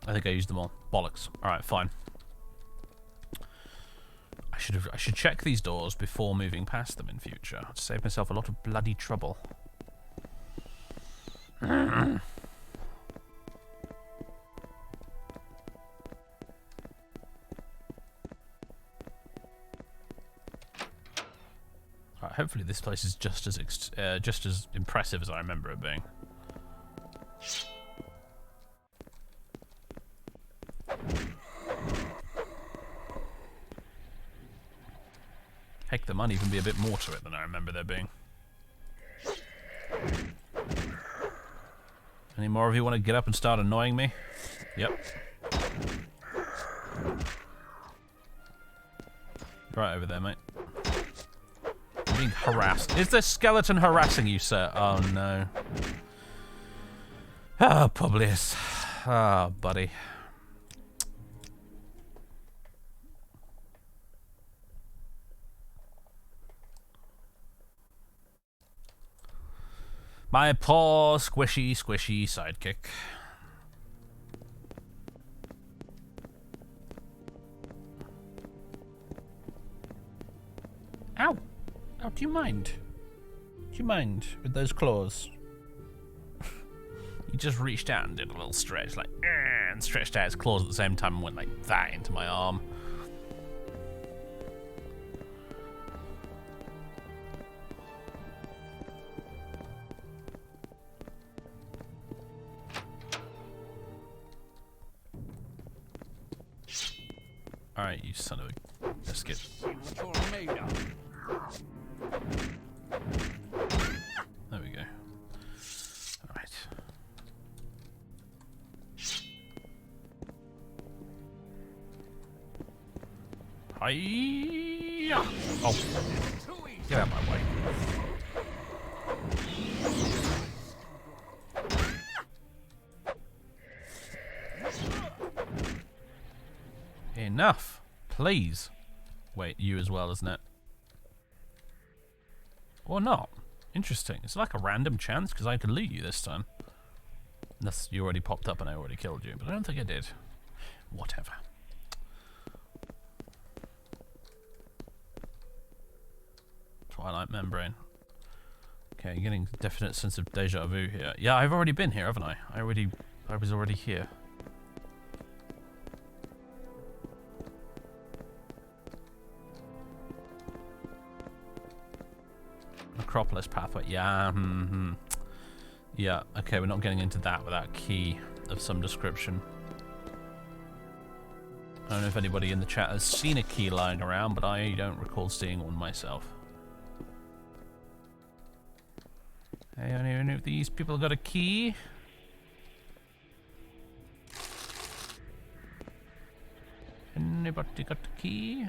I think I used them all. Bollocks. Alright, fine. I should check these doors before moving past them in future to save myself a lot of bloody trouble. Hopefully this place is just as impressive as I remember it being. Heck, there might even be a bit more to it than I remember there being. Any more of you want to get up and start annoying me? Yep. Right over there, mate. I'm being harassed. Is this skeleton harassing you, sir? Oh, no. Ah, Publius. Ah, buddy. My poor, squishy sidekick. Ow! Oh, do you mind? Do you mind with those claws? He just reached out and did a little stretch, like, and stretched out his claws at the same time and went like that into my arm. Alright, you son of a biscuit. There we go. Alright. Hi-ya! Oh. Get out of my way. Enough, please. Wait, you as well, isn't it? Or not? Interesting. It's like a random chance because I could loot you this time. Unless you already popped up and I already killed you, but I don't think I did. Whatever. Twilight membrane. Okay, getting a definite sense of deja vu here. Yeah, I've already been here, haven't I? I was already here. Acropolis pathway. Yeah. Yeah. Okay, we're not getting into that without a key of some description. I don't know if anybody in the chat has seen a key lying around, but I don't recall seeing one myself. I don't even know if these people got a key. Anybody got the key?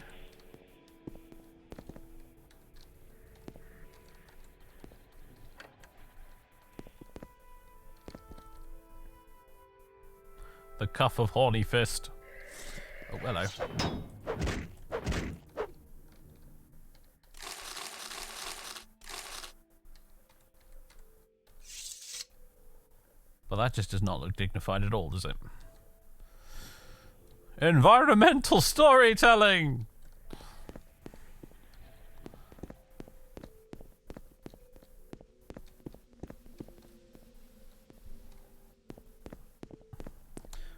The cuff of horny fist. Oh, hello. Well, that just does not look dignified at all, does it? Environmental storytelling!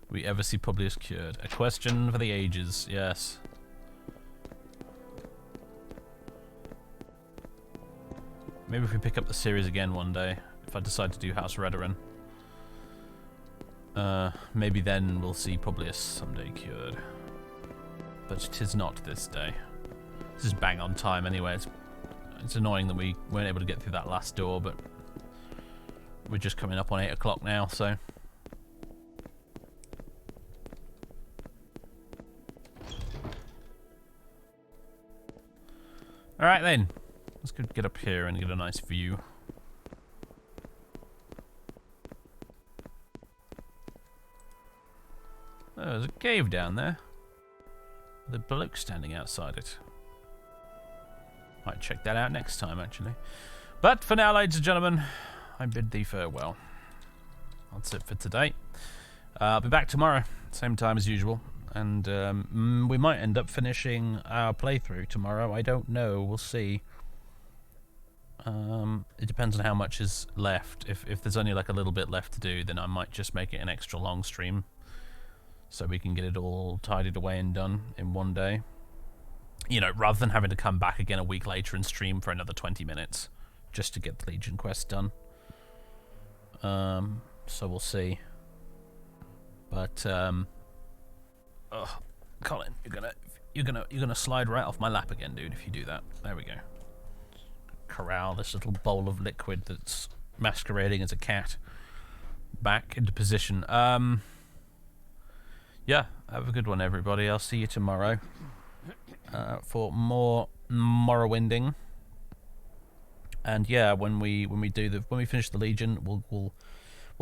We ever see Publius cured? A question for the ages, yes. Maybe if we pick up the series again one day, if I decide to do House Redoran. Maybe then we'll see Publius someday cured. But 'tis not this day. This is bang on time anyway. It's annoying that we weren't able to get through that last door, but we're just coming up on 8 o'clock now, so... Alright then, let's go get up here and get a nice view. Oh, there's a cave down there. With a bloke standing outside it. Might check that out next time, actually. But for now, ladies and gentlemen, I bid thee farewell. That's it for today. I'll be back tomorrow, same time as usual. And we might end up finishing our playthrough tomorrow. I don't know. We'll see. It depends on how much is left. If there's only like a little bit left to do, then I might just make it an extra long stream, so we can get it all tidied away and done in one day. You know, rather than having to come back again a week later and stream for another 20 minutes just to get the Legion quest done. So we'll see. But Colin, you're gonna slide right off my lap again, dude, if you do that. There we go. Corral this little bowl of liquid that's masquerading as a cat back into position. Yeah, have a good one, everybody. I'll see you tomorrow for more Morrowinding. And yeah, when we finish the Legion, we'll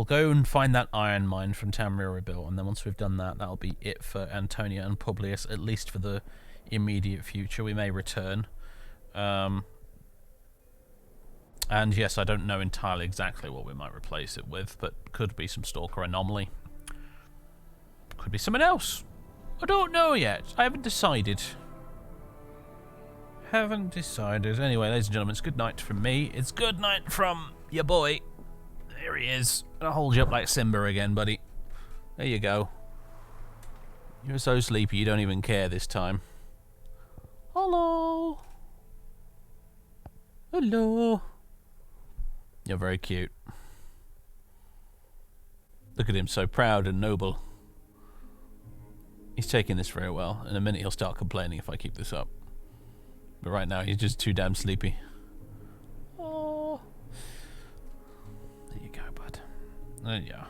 go and find that iron mine from Tamriel Rebuilt, and then once we've done that, that'll be it for Antonia and Publius, at least for the immediate future. We may return. And yes, I don't know entirely exactly what we might replace it with, but could be some Stalker Anomaly. Could be something else. I don't know yet. I haven't decided. Anyway, ladies and gentlemen, it's good night from me. It's good night from your boy. There he is. I'll hold you up like Simba again, buddy. There you go. You're so sleepy you don't even care this time. Hello. Hello. You're very cute. Look at him, so proud and noble. He's taking this very well. In a minute he'll start complaining if I keep this up. But right now he's just too damn sleepy. Oh. There you go, bud. There you are.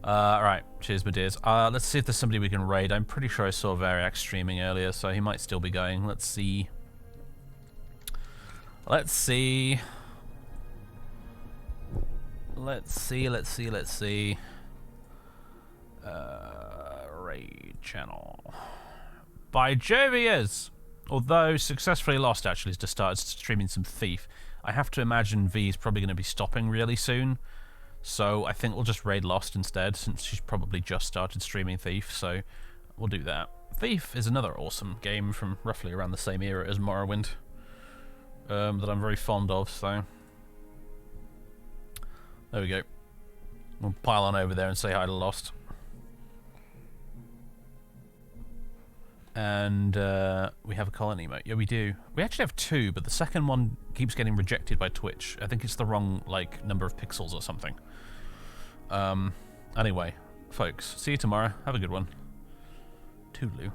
Alright, cheers my dears. Let's see if there's somebody we can raid. I'm pretty sure I saw Variax streaming earlier, so he might still be going. Let's see. Let's see. Raid channel. By Jove he is! Although successfully lost, actually, has just started streaming some Thief. I have to imagine V is probably going to be stopping really soon. So I think we'll just raid Lost instead, since she's probably just started streaming Thief, so we'll do that. Thief is another awesome game from roughly around the same era as Morrowind. That I'm very fond of, so... There we go. We'll pile on over there and say hi to Lost. And we have a Colin emote. Yeah, we do. We actually have two, but the second one keeps getting rejected by Twitch. I think it's the wrong, like, number of pixels or something. Anyway, folks, see you tomorrow. Have a good one. Toodaloo.